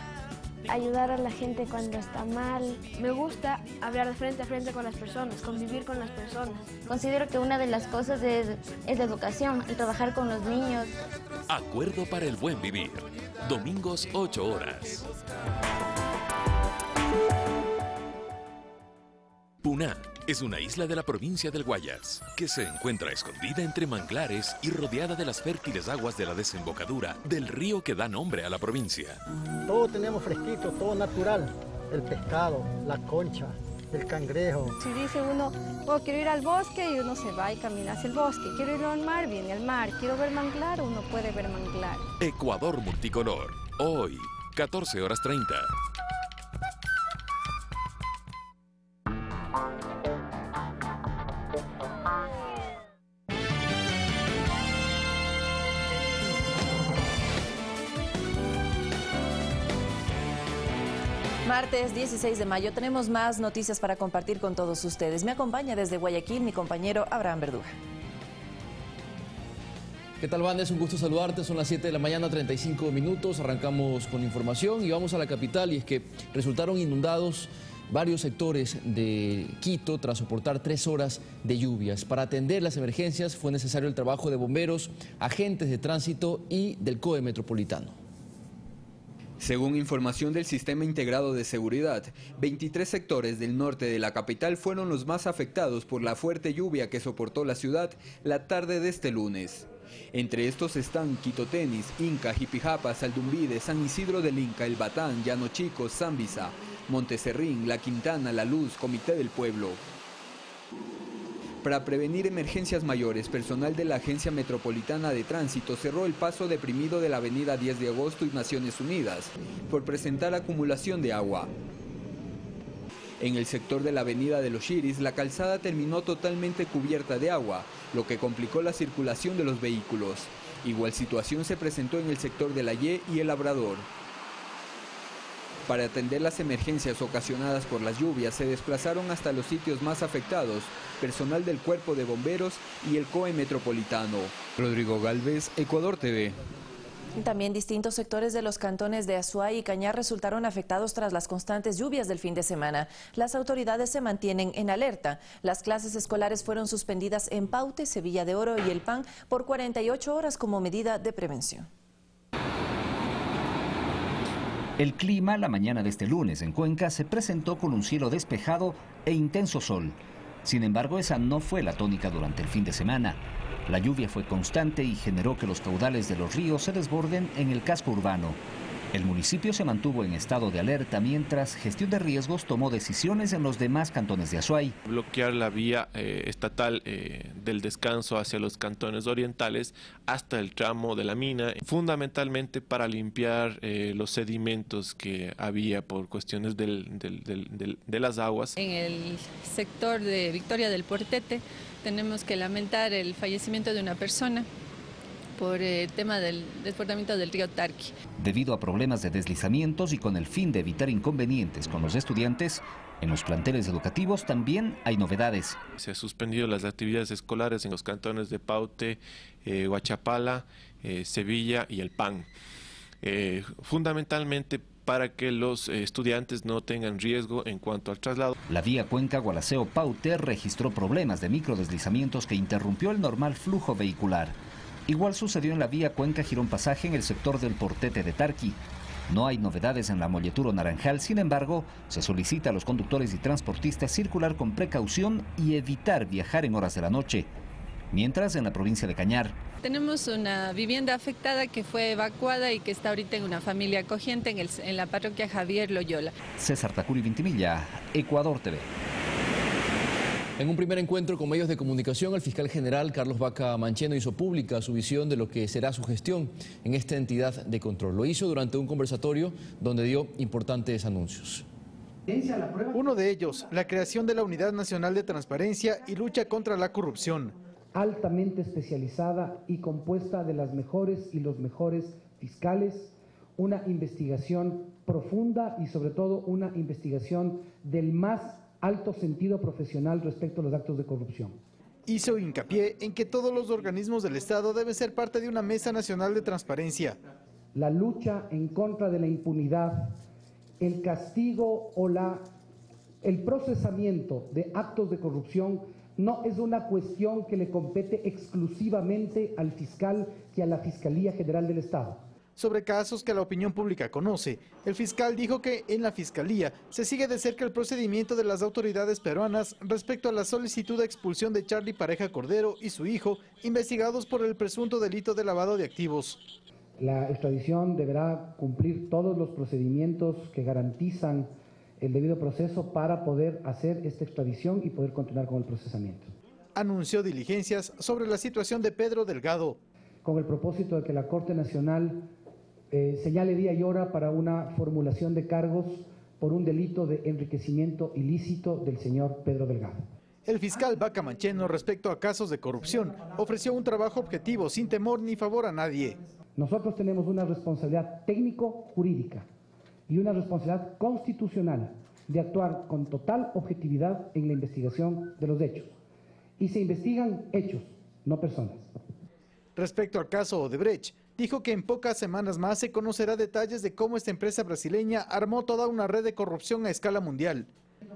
ayudar a la gente cuando está mal. Me gusta hablar de frente a frente con las personas, convivir con las personas. Considero que una de las cosas es la educación, el trabajar con los niños. Acuerdo para el buen vivir, domingos 8 horas. Puná es una isla de la provincia del Guayas, que se encuentra escondida entre manglares y rodeada de las fértiles aguas de la desembocadura del río que da nombre a la provincia. Todo tenemos fresquito, todo natural. El pescado, la concha, el cangrejo. Si dice uno, oh, quiero ir al bosque, y uno se va y camina hacia el bosque. Quiero ir al mar, viene al mar. Quiero ver manglar, uno puede ver manglar. Ecuador multicolor, hoy, 14:30. Martes 16 de mayo tenemos más noticias para compartir con todos ustedes. Me acompaña desde Guayaquil mi compañero Abraham Verduga. ¿Qué tal, Wanda? Es un gusto saludarte. Son las 7 de la mañana, 35 minutos. Arrancamos con información y vamos a la capital, y es que resultaron inundados varios sectores de Quito tras soportar 3 horas de lluvias. Para atender las emergencias fue necesario el trabajo de bomberos, agentes de tránsito y del COE Metropolitano. Según información del Sistema Integrado de Seguridad, 23 sectores del norte de la capital fueron los más afectados por la fuerte lluvia que soportó la ciudad la tarde de este lunes. Entre estos están Quito Tenis, Inca, Jipijapa, Saldumbide, San Isidro del Inca, El Batán, Llano Chico, Zambisa, Monteserrín, La Quintana, La Luz, Comité del Pueblo. Para prevenir emergencias mayores, personal de la Agencia Metropolitana de Tránsito cerró el paso deprimido de la avenida 10 de agosto y Naciones Unidas por presentar acumulación de agua. En el sector de la avenida de los Chiris, la calzada terminó totalmente cubierta de agua, lo que complicó la circulación de los vehículos. Igual situación se presentó en el sector de la Y y el Labrador. Para atender las emergencias ocasionadas por las lluvias, se desplazaron hasta los sitios más afectados, personal del Cuerpo de Bomberos y el COE Metropolitano. Rodrigo Galvez, Ecuador TV. También distintos sectores de los cantones de Azuay y Cañar resultaron afectados tras las constantes lluvias del fin de semana. Las autoridades se mantienen en alerta. Las clases escolares fueron suspendidas en Paute, Sevilla de Oro y El Pan por 48 horas como medida de prevención. El clima la mañana de este lunes en Cuenca se presentó con un cielo despejado e intenso sol. Sin embargo, esa no fue la tónica durante el fin de semana. La lluvia fue constante y generó que los caudales de los ríos se desborden en el casco urbano. El municipio se mantuvo en estado de alerta mientras Gestión de Riesgos tomó decisiones en los demás cantones de Azuay. Bloquear la vía estatal del descanso hacia los cantones orientales hasta el tramo de la mina, fundamentalmente para limpiar los sedimentos que había por cuestiones de las aguas. En el sector de Victoria del Puertete tenemos que lamentar el fallecimiento de una persona por el tema del desbordamiento del río Tarqui. Debido a problemas de deslizamientos y con el fin de evitar inconvenientes con los estudiantes, en los planteles educativos también hay novedades. Se han suspendido las actividades escolares en los cantones de Paute, Huachapala, Sevilla y El Pan. Fundamentalmente para que los estudiantes no tengan riesgo en cuanto al traslado. La vía Cuenca-Gualaceo-Paute registró problemas de microdeslizamientos que interrumpió el normal flujo vehicular. Igual sucedió en la vía Cuenca-Girón Pasaje en el sector del Portete de Tarqui. No hay novedades en la Molleturo Naranjal, sin embargo, se solicita a los conductores y transportistas circular con precaución y evitar viajar en horas de la noche. Mientras, en la provincia de Cañar, tenemos una vivienda afectada que fue evacuada y que está ahorita en una familia acogiente en la parroquia Javier Loyola. César Tacuri Vintimilla, Ecuador TV. En un primer encuentro con medios de comunicación, el fiscal general Carlos Vaca Mancheno hizo pública su visión de lo que será su gestión en esta entidad de control. Lo hizo durante un conversatorio donde dio importantes anuncios. Uno de ellos, la creación de la Unidad Nacional de Transparencia y Lucha contra la Corrupción. Altamente especializada y compuesta de las mejores y los mejores fiscales, una investigación profunda y sobre todo una investigación del más alto sentido profesional respecto a los actos de corrupción. Hizo hincapié en que todos los organismos del Estado deben ser parte de una mesa nacional de transparencia. La lucha en contra de la impunidad, el castigo o el procesamiento de actos de corrupción no es una cuestión que le compete exclusivamente al fiscal y a la Fiscalía General del Estado. Sobre casos que la opinión pública conoce, el fiscal dijo que en la Fiscalía se sigue de cerca el procedimiento de las autoridades peruanas respecto a la solicitud de expulsión de Charlie Pareja Cordero y su hijo, investigados por el presunto delito de lavado de activos. La extradición deberá cumplir todos los procedimientos que garantizan el debido proceso para poder hacer esta extradición y poder continuar con el procesamiento. Anunció diligencias sobre la situación de Pedro Delgado. Con el propósito de que la Corte Nacional señale día y hora para una formulación de cargos por un delito de enriquecimiento ilícito del señor Pedro Delgado. El fiscal Vaca Mancheno, respecto a casos de corrupción, ofreció un trabajo objetivo sin temor ni favor a nadie. Nosotros tenemos una responsabilidad técnico-jurídica y una responsabilidad constitucional de actuar con total objetividad en la investigación de los hechos. Y se investigan hechos, no personas. Respecto al caso Odebrecht, dijo que en pocas semanas más se conocerá detalles de cómo esta empresa brasileña armó toda una red de corrupción a escala mundial.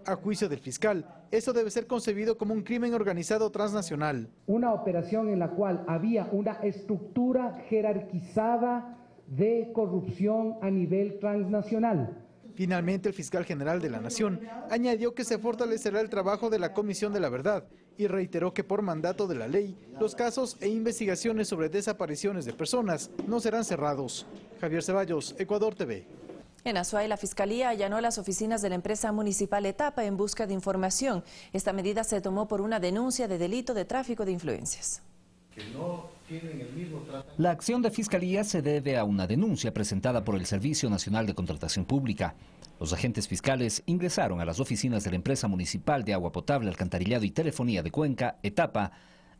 A juicio del fiscal, esto debe ser concebido como un crimen organizado transnacional. Una operación en la cual había una estructura jerarquizada de corrupción a nivel transnacional. Finalmente, el fiscal general de la Nación añadió que se fortalecerá el trabajo de la Comisión de la Verdad y reiteró que por mandato de la ley, los casos e investigaciones sobre desapariciones de personas no serán cerrados. Javier Ceballos, Ecuador TV. En Azuay, la Fiscalía allanó las oficinas de la empresa municipal Etapa en busca de información. Esta medida se tomó por una denuncia de delito de tráfico de influencias. La acción de Fiscalía se debe a una denuncia presentada por el Servicio Nacional de Contratación Pública. Los agentes fiscales ingresaron a las oficinas de la empresa municipal de agua potable, alcantarillado y telefonía de Cuenca, Etapa,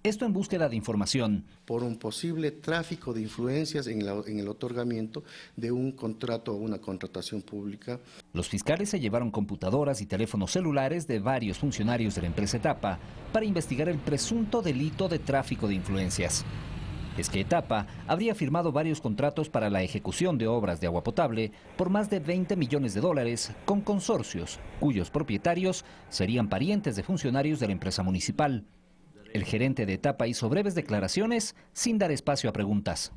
esto en búsqueda de información. Por un posible tráfico de influencias en el otorgamiento de un contrato o una contratación pública. Los fiscales se llevaron computadoras y teléfonos celulares de varios funcionarios de la empresa Etapa para investigar el presunto delito de tráfico de influencias. Es que Etapa habría firmado varios contratos para la ejecución de obras de agua potable por más de 20 millones de dólares con consorcios, cuyos propietarios serían parientes de funcionarios de la empresa municipal. El gerente de Etapa hizo breves declaraciones sin dar espacio a preguntas.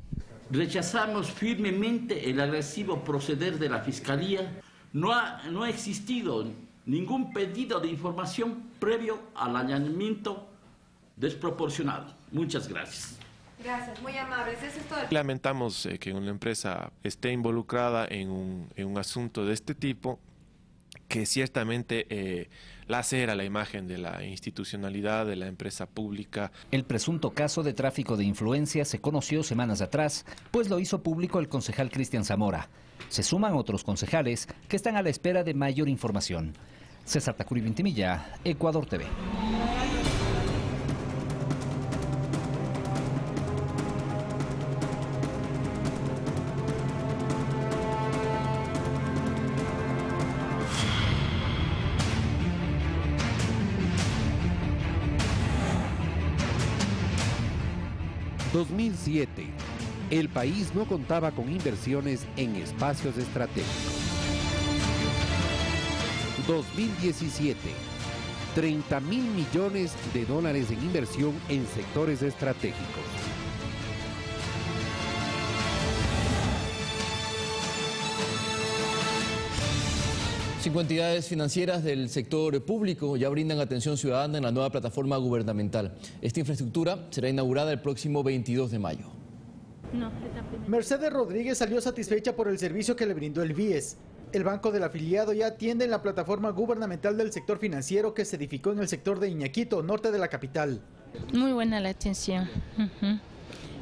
Rechazamos firmemente el agresivo proceder de la Fiscalía. No ha existido ningún pedido de información previo al allanamiento desproporcionado. Muchas gracias. Gracias, muy amables. Eso es todo. Lamentamos que una empresa esté involucrada en un asunto de este tipo, que ciertamente lacera la imagen de la institucionalidad de la empresa pública. El presunto caso de tráfico de influencias se conoció semanas atrás, pues lo hizo público el concejal Cristian Zamora. Se suman otros concejales que están a la espera de mayor información. César Tacuri Vintimilla, Ecuador TV. En 2007, el país no contaba con inversiones en espacios estratégicos. 2017, 30.000 millones de dólares en inversión en sectores estratégicos. Cinco entidades financieras del sector público ya brindan atención ciudadana en la nueva plataforma gubernamental. Esta infraestructura será inaugurada el próximo 22 de mayo. Mercedes Rodríguez salió satisfecha por el servicio que le brindó el BIES. El banco del afiliado ya atiende en la plataforma gubernamental del sector financiero que se edificó en el sector de Iñaquito, norte de la capital. Muy buena la atención.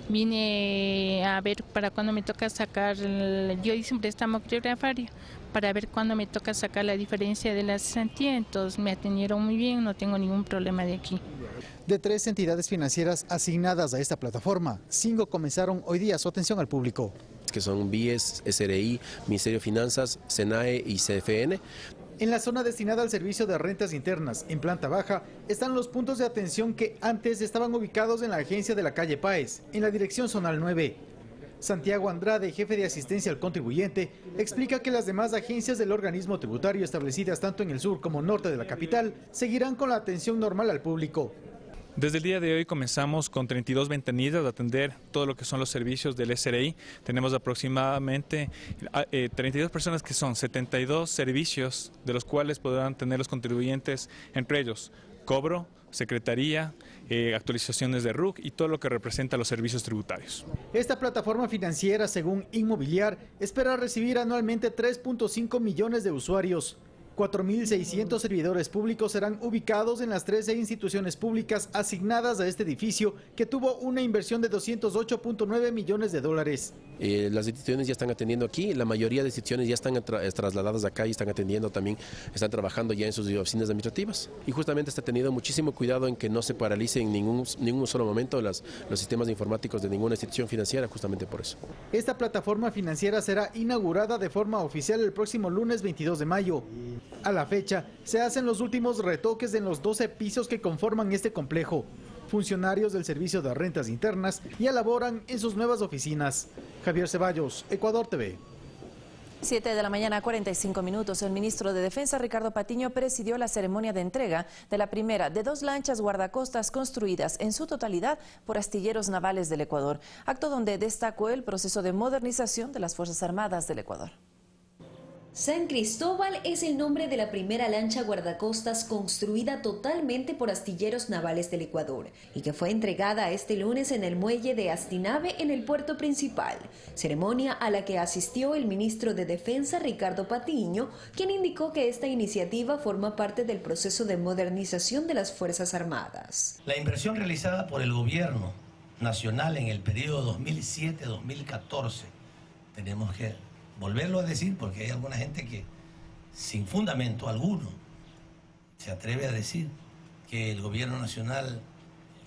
Vine a ver para cuándo me toca sacar, yo hice un préstamo criptografario para ver cuándo me toca sacar la diferencia de la cesantía, entonces me atendieron muy bien, no tengo ningún problema de aquí. De 3 entidades financieras asignadas a esta plataforma, 5 comenzaron hoy día su atención al público. Que son BIES, SRI, Ministerio de Finanzas, SENAE y CFN. En la zona destinada al servicio de rentas internas, en planta baja, están los puntos de atención que antes estaban ubicados en la agencia de la calle Páez, en la dirección zonal 9. Santiago Andrade, jefe de asistencia al contribuyente, explica que las demás agencias del organismo tributario establecidas tanto en el sur como norte de la capital seguirán con la atención normal al público. Desde el día de hoy comenzamos con 32 ventanillas de atender todo lo que son los servicios del SRI. Tenemos aproximadamente 32 personas que son 72 servicios de los cuales podrán tener los contribuyentes, entre ellos cobro, secretaría, actualizaciones de RUC y todo lo que representa los servicios tributarios. Esta plataforma financiera, según Inmobiliar, espera recibir anualmente 3.5 millones de usuarios. 4.600 servidores públicos serán ubicados en las 13 instituciones públicas asignadas a este edificio, que tuvo una inversión de 208.9 millones de dólares. Las instituciones ya están atendiendo aquí, la mayoría de instituciones ya están trasladadas acá y están atendiendo también, están trabajando ya en sus oficinas administrativas. Y justamente está teniendo muchísimo cuidado en que no se paralice en ningún solo momento los sistemas informáticos de ninguna institución financiera, justamente por eso. Esta plataforma financiera será inaugurada de forma oficial el próximo lunes 22 de mayo. A la fecha, se hacen los últimos retoques en los 12 pisos que conforman este complejo. Funcionarios del Servicio de Rentas Internas ya laboran en sus nuevas oficinas. Javier Ceballos, Ecuador TV. 7 de la mañana, 45 minutos. El ministro de Defensa, Ricardo Patiño, presidió la ceremonia de entrega de la primera de 2 lanchas guardacostas construidas en su totalidad por astilleros navales del Ecuador. Acto donde destacó el proceso de modernización de las Fuerzas Armadas del Ecuador. San Cristóbal es el nombre de la primera lancha guardacostas construida totalmente por astilleros navales del Ecuador y que fue entregada este lunes en el muelle de Astinave en el puerto principal, ceremonia a la que asistió el ministro de Defensa Ricardo Patiño, quien indicó que esta iniciativa forma parte del proceso de modernización de las Fuerzas Armadas. La inversión realizada por el gobierno nacional en el periodo 2007-2014, tenemos que volverlo a decir porque hay alguna gente que sin fundamento alguno se atreve a decir que el gobierno nacional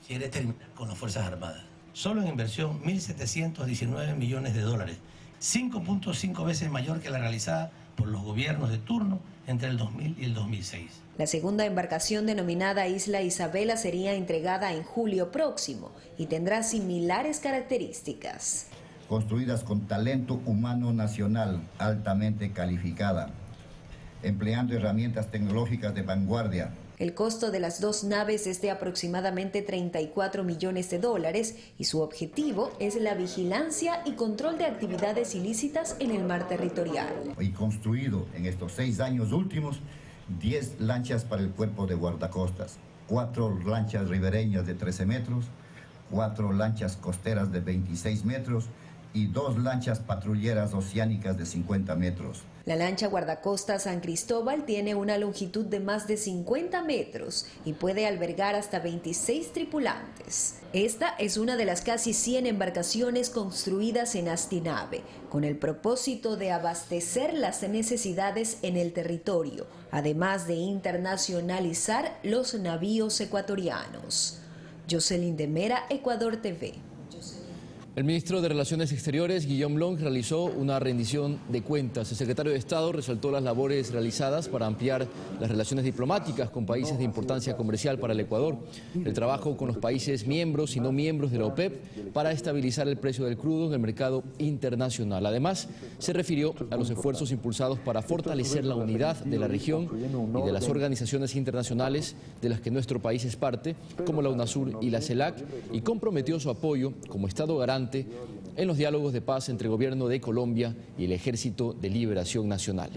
quiere terminar con las Fuerzas Armadas. Solo en inversión 1.719 millones de dólares, 5.5 veces mayor que la realizada por los gobiernos de turno entre el 2000 y el 2006. La segunda embarcación denominada Isla Isabela sería entregada en julio próximo y tendrá similares características. Construidas con talento humano nacional altamente calificada, empleando herramientas tecnológicas de vanguardia. El costo de las 2 naves es de aproximadamente 34 millones de dólares y su objetivo es la vigilancia y control de actividades ilícitas en el mar territorial. Y construido en estos 6 años últimos 10 lanchas para el cuerpo de guardacostas, 4 lanchas ribereñas de 13 metros, 4 lanchas costeras de 26 metros, y 2 lanchas patrulleras oceánicas de 50 metros. La lancha guardacostas San Cristóbal tiene una longitud de más de 50 metros y puede albergar hasta 26 tripulantes. Esta es una de las casi 100 embarcaciones construidas en Astinave, con el propósito de abastecer las necesidades en el territorio, además de internacionalizar los navíos ecuatorianos. Jocelyn de Mera, Ecuador TV. El ministro de Relaciones Exteriores, Guillaume Blanc, realizó una rendición de cuentas. El secretario de Estado resaltó las labores realizadas para ampliar las relaciones diplomáticas con países de importancia comercial para el Ecuador, el trabajo con los países miembros y no miembros de la OPEP para estabilizar el precio del crudo en el mercado internacional. Además, se refirió a los esfuerzos impulsados para fortalecer la unidad de la región y de las organizaciones internacionales de las que nuestro país es parte, como la UNASUR y la CELAC, y comprometió su apoyo como Estado garante en los diálogos de paz entre el gobierno de Colombia y el Ejército de Liberación Nacional.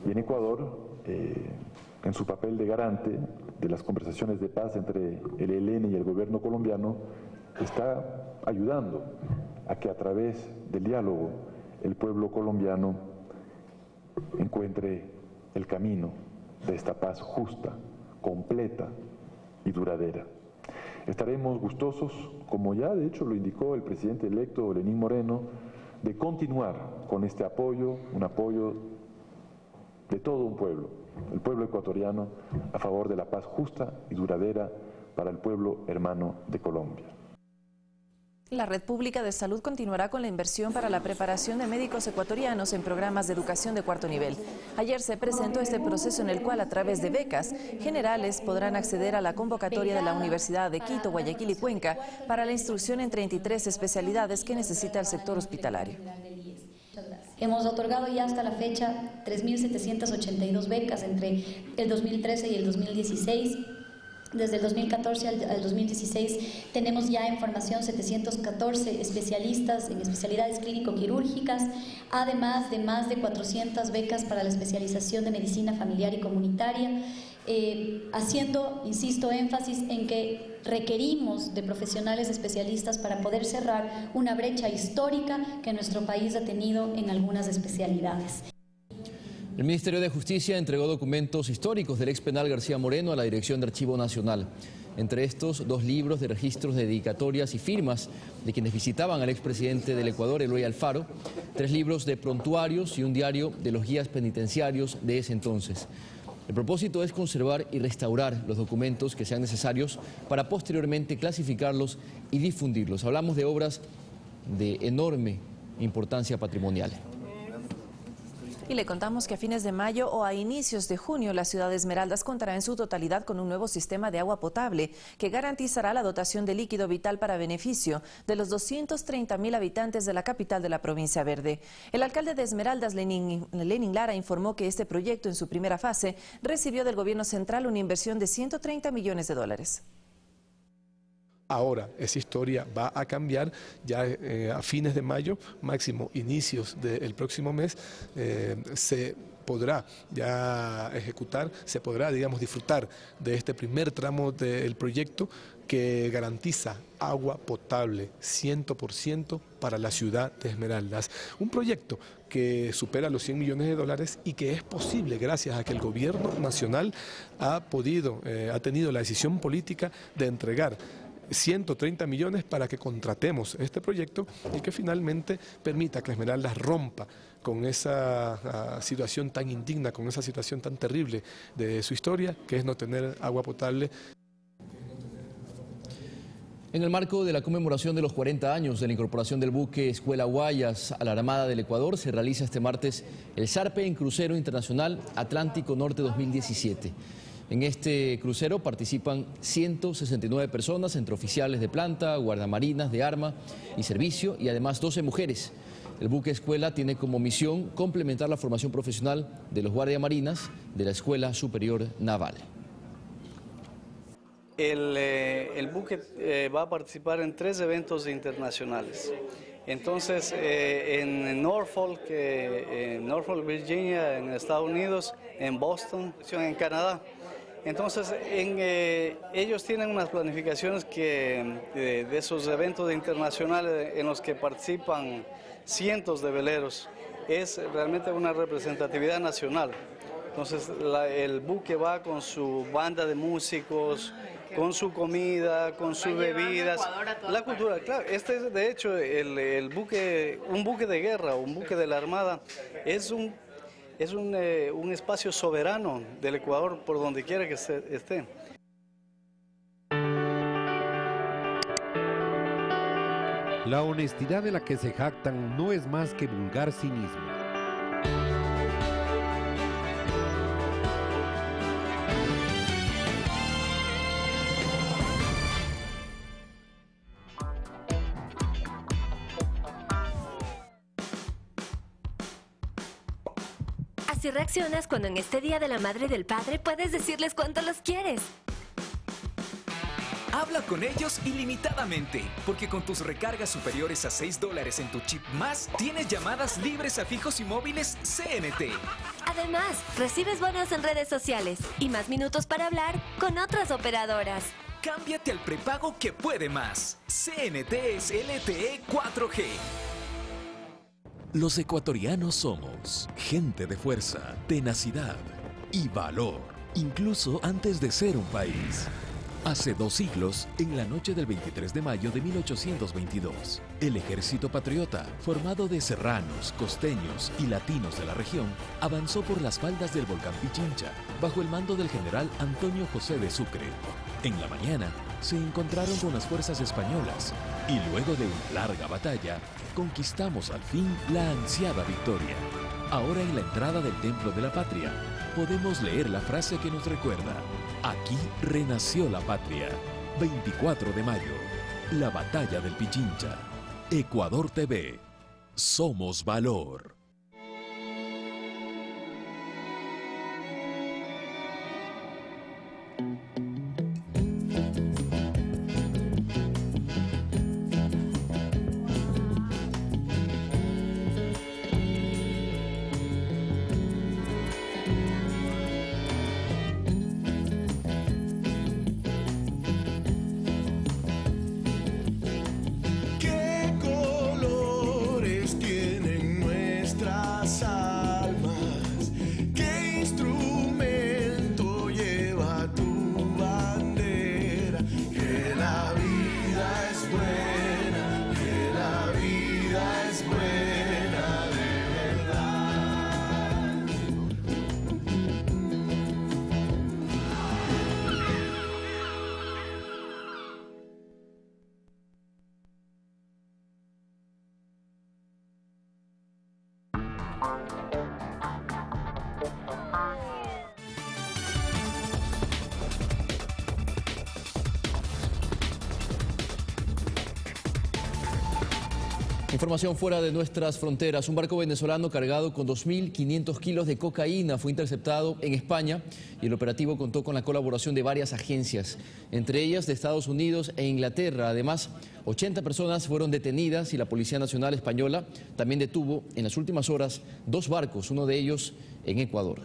Y en Ecuador, en su papel de garante de las conversaciones de paz entre el ELN y el gobierno colombiano, está ayudando a que a través del diálogo el pueblo colombiano encuentre el camino de esta paz justa, completa y duradera. Estaremos gustosos, como ya de hecho lo indicó el presidente electo Lenín Moreno, de continuar con este apoyo, un apoyo de todo un pueblo, el pueblo ecuatoriano, a favor de la paz justa y duradera para el pueblo hermano de Colombia. La Red Pública de Salud continuará con la inversión para la preparación de médicos ecuatorianos en programas de educación de 4º nivel. Ayer se presentó este proceso en el cual, a través de becas generales, podrán acceder a la convocatoria de la Universidad de Quito, Guayaquil y Cuenca para la instrucción en 33 especialidades que necesita el sector hospitalario. Hemos otorgado ya hasta la fecha 3.782 becas entre el 2013 y el 2016. Desde el 2014 al 2016 tenemos ya en formación 714 especialistas en especialidades clínico-quirúrgicas, además de más de 400 becas para la especialización de medicina familiar y comunitaria, haciendo, insisto, énfasis en que requerimos de profesionales especialistas para poder cerrar una brecha histórica que nuestro país ha tenido en algunas especialidades. El Ministerio de Justicia entregó documentos históricos del ex penal García Moreno a la Dirección de Archivo Nacional. Entre estos, 2 libros de registros de dedicatorias y firmas de quienes visitaban al expresidente del Ecuador, Eloy Alfaro, 3 libros de prontuarios y un diario de los guías penitenciarios de ese entonces. El propósito es conservar y restaurar los documentos que sean necesarios para posteriormente clasificarlos y difundirlos. Hablamos de obras de enorme importancia patrimonial. Y le contamos que a fines de mayo o a inicios de junio la ciudad de Esmeraldas contará en su totalidad con un nuevo sistema de agua potable que garantizará la dotación de líquido vital para beneficio de los 230.000 habitantes de la capital de la provincia verde. El alcalde de Esmeraldas, Lenín Lara, informó que este proyecto en su primera fase recibió del gobierno central una inversión de 130 millones de dólares. Ahora esa historia va a cambiar ya a fines de mayo, máximo inicios del próximo mes, se podrá ya ejecutar, se podrá, digamos, disfrutar de este primer tramo del proyecto que garantiza agua potable 100% para la ciudad de Esmeraldas. Un proyecto que supera los 100 millones de dólares y que es posible gracias a que el gobierno nacional ha tenido la decisión política de entregar 130 millones para que contratemos este proyecto y que finalmente permita que Esmeraldas rompa con esa situación tan indigna, con esa situación tan terrible de su historia, que es no tener agua potable. En el marco de la conmemoración de los 40 años de la incorporación del buque Escuela Guayas a la Armada del Ecuador, se realiza este martes el Zarpe en Crucero Internacional Atlántico Norte 2017. En este crucero participan 169 personas, entre oficiales de planta, guardamarinas de arma y servicio y además 12 mujeres. El buque escuela tiene como misión complementar la formación profesional de los guardiamarinas de la Escuela Superior Naval. El buque va a participar en 3 eventos internacionales. Entonces, en Norfolk, Virginia, en Estados Unidos, en Boston, en Canadá. Entonces, ellos tienen unas planificaciones de esos eventos internacionales en los que participan cientos de veleros. Es realmente una representatividad nacional. Entonces, el buque va con su banda de músicos, con su comida, con sus bebidas, la cultura. Claro, este es de hecho un buque de guerra, un buque de la Armada, es un espacio soberano del Ecuador por donde quiera que esté. La honestidad de la que se jactan no es más que vulgar cinismo. Así reaccionas cuando en este Día de la Madre y del Padre puedes decirles cuánto los quieres. Habla con ellos ilimitadamente, porque con tus recargas superiores a $6 en tu chip más, tienes llamadas libres a fijos y móviles CNT. Además, recibes bonos en redes sociales y más minutos para hablar con otras operadoras. Cámbiate al prepago que puede más. CNT es LTE 4G. Los ecuatorianos somos gente de fuerza, tenacidad y valor, incluso antes de ser un país. Hace 2 siglos, en la noche del 23 de mayo de 1822, el Ejército Patriota, formado de serranos, costeños y latinos de la región, avanzó por las faldas del volcán Pichincha, bajo el mando del general Antonio José de Sucre. En la mañana, se encontraron con las fuerzas españolas y luego de una larga batalla, conquistamos al fin la ansiada victoria. Ahora en la entrada del Templo de la Patria, podemos leer la frase que nos recuerda: aquí renació la patria. 24 de mayo, la batalla del Pichincha. Ecuador TV, somos valor. Información fuera de nuestras fronteras. Un barco venezolano cargado con 2.500 kilos de cocaína fue interceptado en España y el operativo contó con la colaboración de varias agencias, entre ellas de Estados Unidos e Inglaterra. Además, 80 personas fueron detenidas y la Policía Nacional Española también detuvo en las últimas horas 2 barcos, uno de ellos en Ecuador.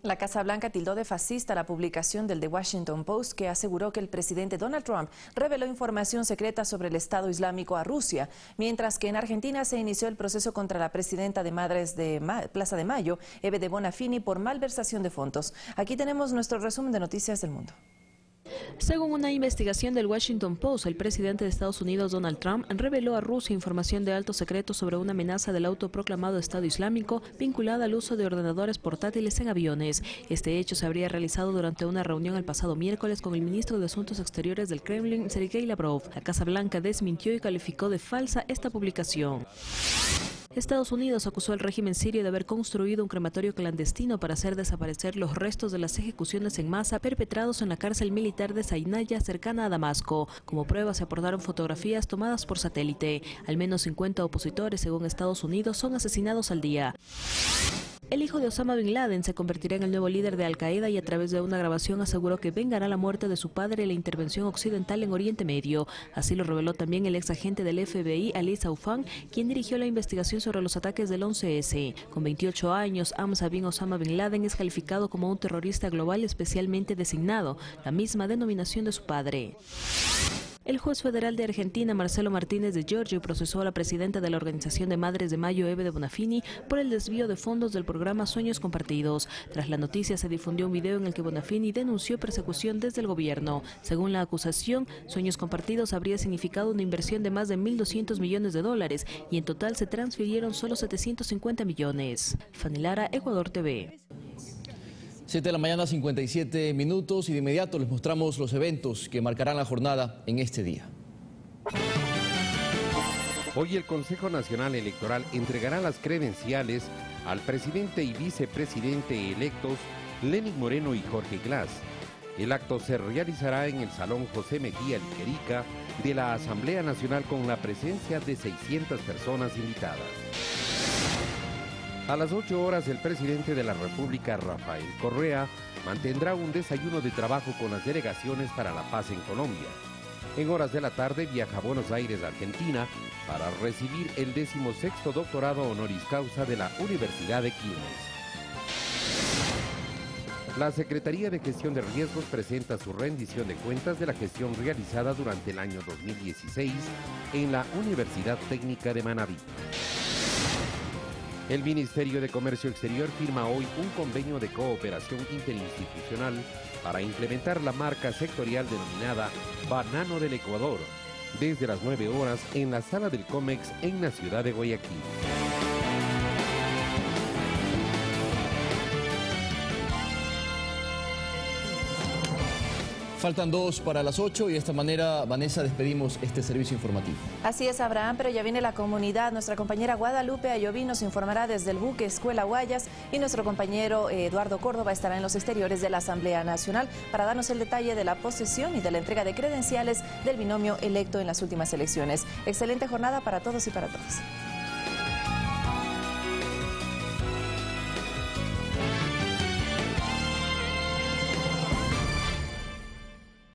La Casa Blanca tildó de fascista la publicación del The Washington Post, que aseguró que el presidente Donald Trump reveló información secreta sobre el Estado Islámico a Rusia, mientras que en Argentina se inició el proceso contra la presidenta de Madres de Plaza de Mayo, Eve de Bonafini, por malversación de fondos. Aquí tenemos nuestro resumen de Noticias del Mundo. Según una investigación del Washington Post, el presidente de Estados Unidos, Donald Trump, reveló a Rusia información de alto secreto sobre una amenaza del autoproclamado Estado Islámico vinculada al uso de ordenadores portátiles en aviones. Este hecho se habría realizado durante una reunión el pasado miércoles con el ministro de Asuntos Exteriores del Kremlin, Sergei Lavrov. La Casa Blanca desmintió y calificó de falsa esta publicación. Estados Unidos acusó al régimen sirio de haber construido un crematorio clandestino para hacer desaparecer los restos de las ejecuciones en masa perpetrados en la cárcel militar de Zainaya, cercana a Damasco. Como prueba se aportaron fotografías tomadas por satélite. Al menos 50 opositores, según Estados Unidos, son asesinados al día. El hijo de Osama Bin Laden se convertirá en el nuevo líder de Al-Qaeda y a través de una grabación aseguró que vengará la muerte de su padre y la intervención occidental en Oriente Medio. Así lo reveló también el ex agente del FBI, Ali Saufan, quien dirigió la investigación sobre los ataques del 11S. Con 28 años, Hamza bin Osama Bin Laden es calificado como un terrorista global especialmente designado, la misma denominación de su padre. El juez federal de Argentina, Marcelo Martínez de Giorgio, procesó a la presidenta de la Organización de Madres de Mayo, Eve de Bonafini, por el desvío de fondos del programa Sueños Compartidos. Tras la noticia se difundió un video en el que Bonafini denunció persecución desde el gobierno. Según la acusación, Sueños Compartidos habría significado una inversión de más de 1.200 millones de dólares y en total se transfirieron solo 750 millones. Fanny Lara, Ecuador TV. 7 de la mañana, 57 minutos, y de inmediato les mostramos los eventos que marcarán la jornada en este día. Hoy el Consejo Nacional Electoral entregará las credenciales al presidente y vicepresidente electos Lenín Moreno y Jorge Glass. El acto se realizará en el Salón José Mejía Liquerica de la Asamblea Nacional con la presencia de 600 personas invitadas. A las 8 horas, el presidente de la República, Rafael Correa, mantendrá un desayuno de trabajo con las delegaciones para la paz en Colombia. En horas de la tarde viaja a Buenos Aires, Argentina, para recibir el 16º doctorado honoris causa de la Universidad de Quilmes. La Secretaría de Gestión de Riesgos presenta su rendición de cuentas de la gestión realizada durante el año 2016 en la Universidad Técnica de Manabí. El Ministerio de Comercio Exterior firma hoy un convenio de cooperación interinstitucional para implementar la marca sectorial denominada Banano del Ecuador, desde las 9 horas en la sala del COMEX en la ciudad de Guayaquil. Faltan 2 para las 8 y de esta manera, Vanessa, despedimos este servicio informativo. Así es, Abraham, pero ya viene la comunidad. Nuestra compañera Guadalupe Ayoví nos informará desde el buque Escuela Guayas y nuestro compañero Eduardo Córdoba estará en los exteriores de la Asamblea Nacional para darnos el detalle de la posesión y de la entrega de credenciales del binomio electo en las últimas elecciones. Excelente jornada para todos y para todas.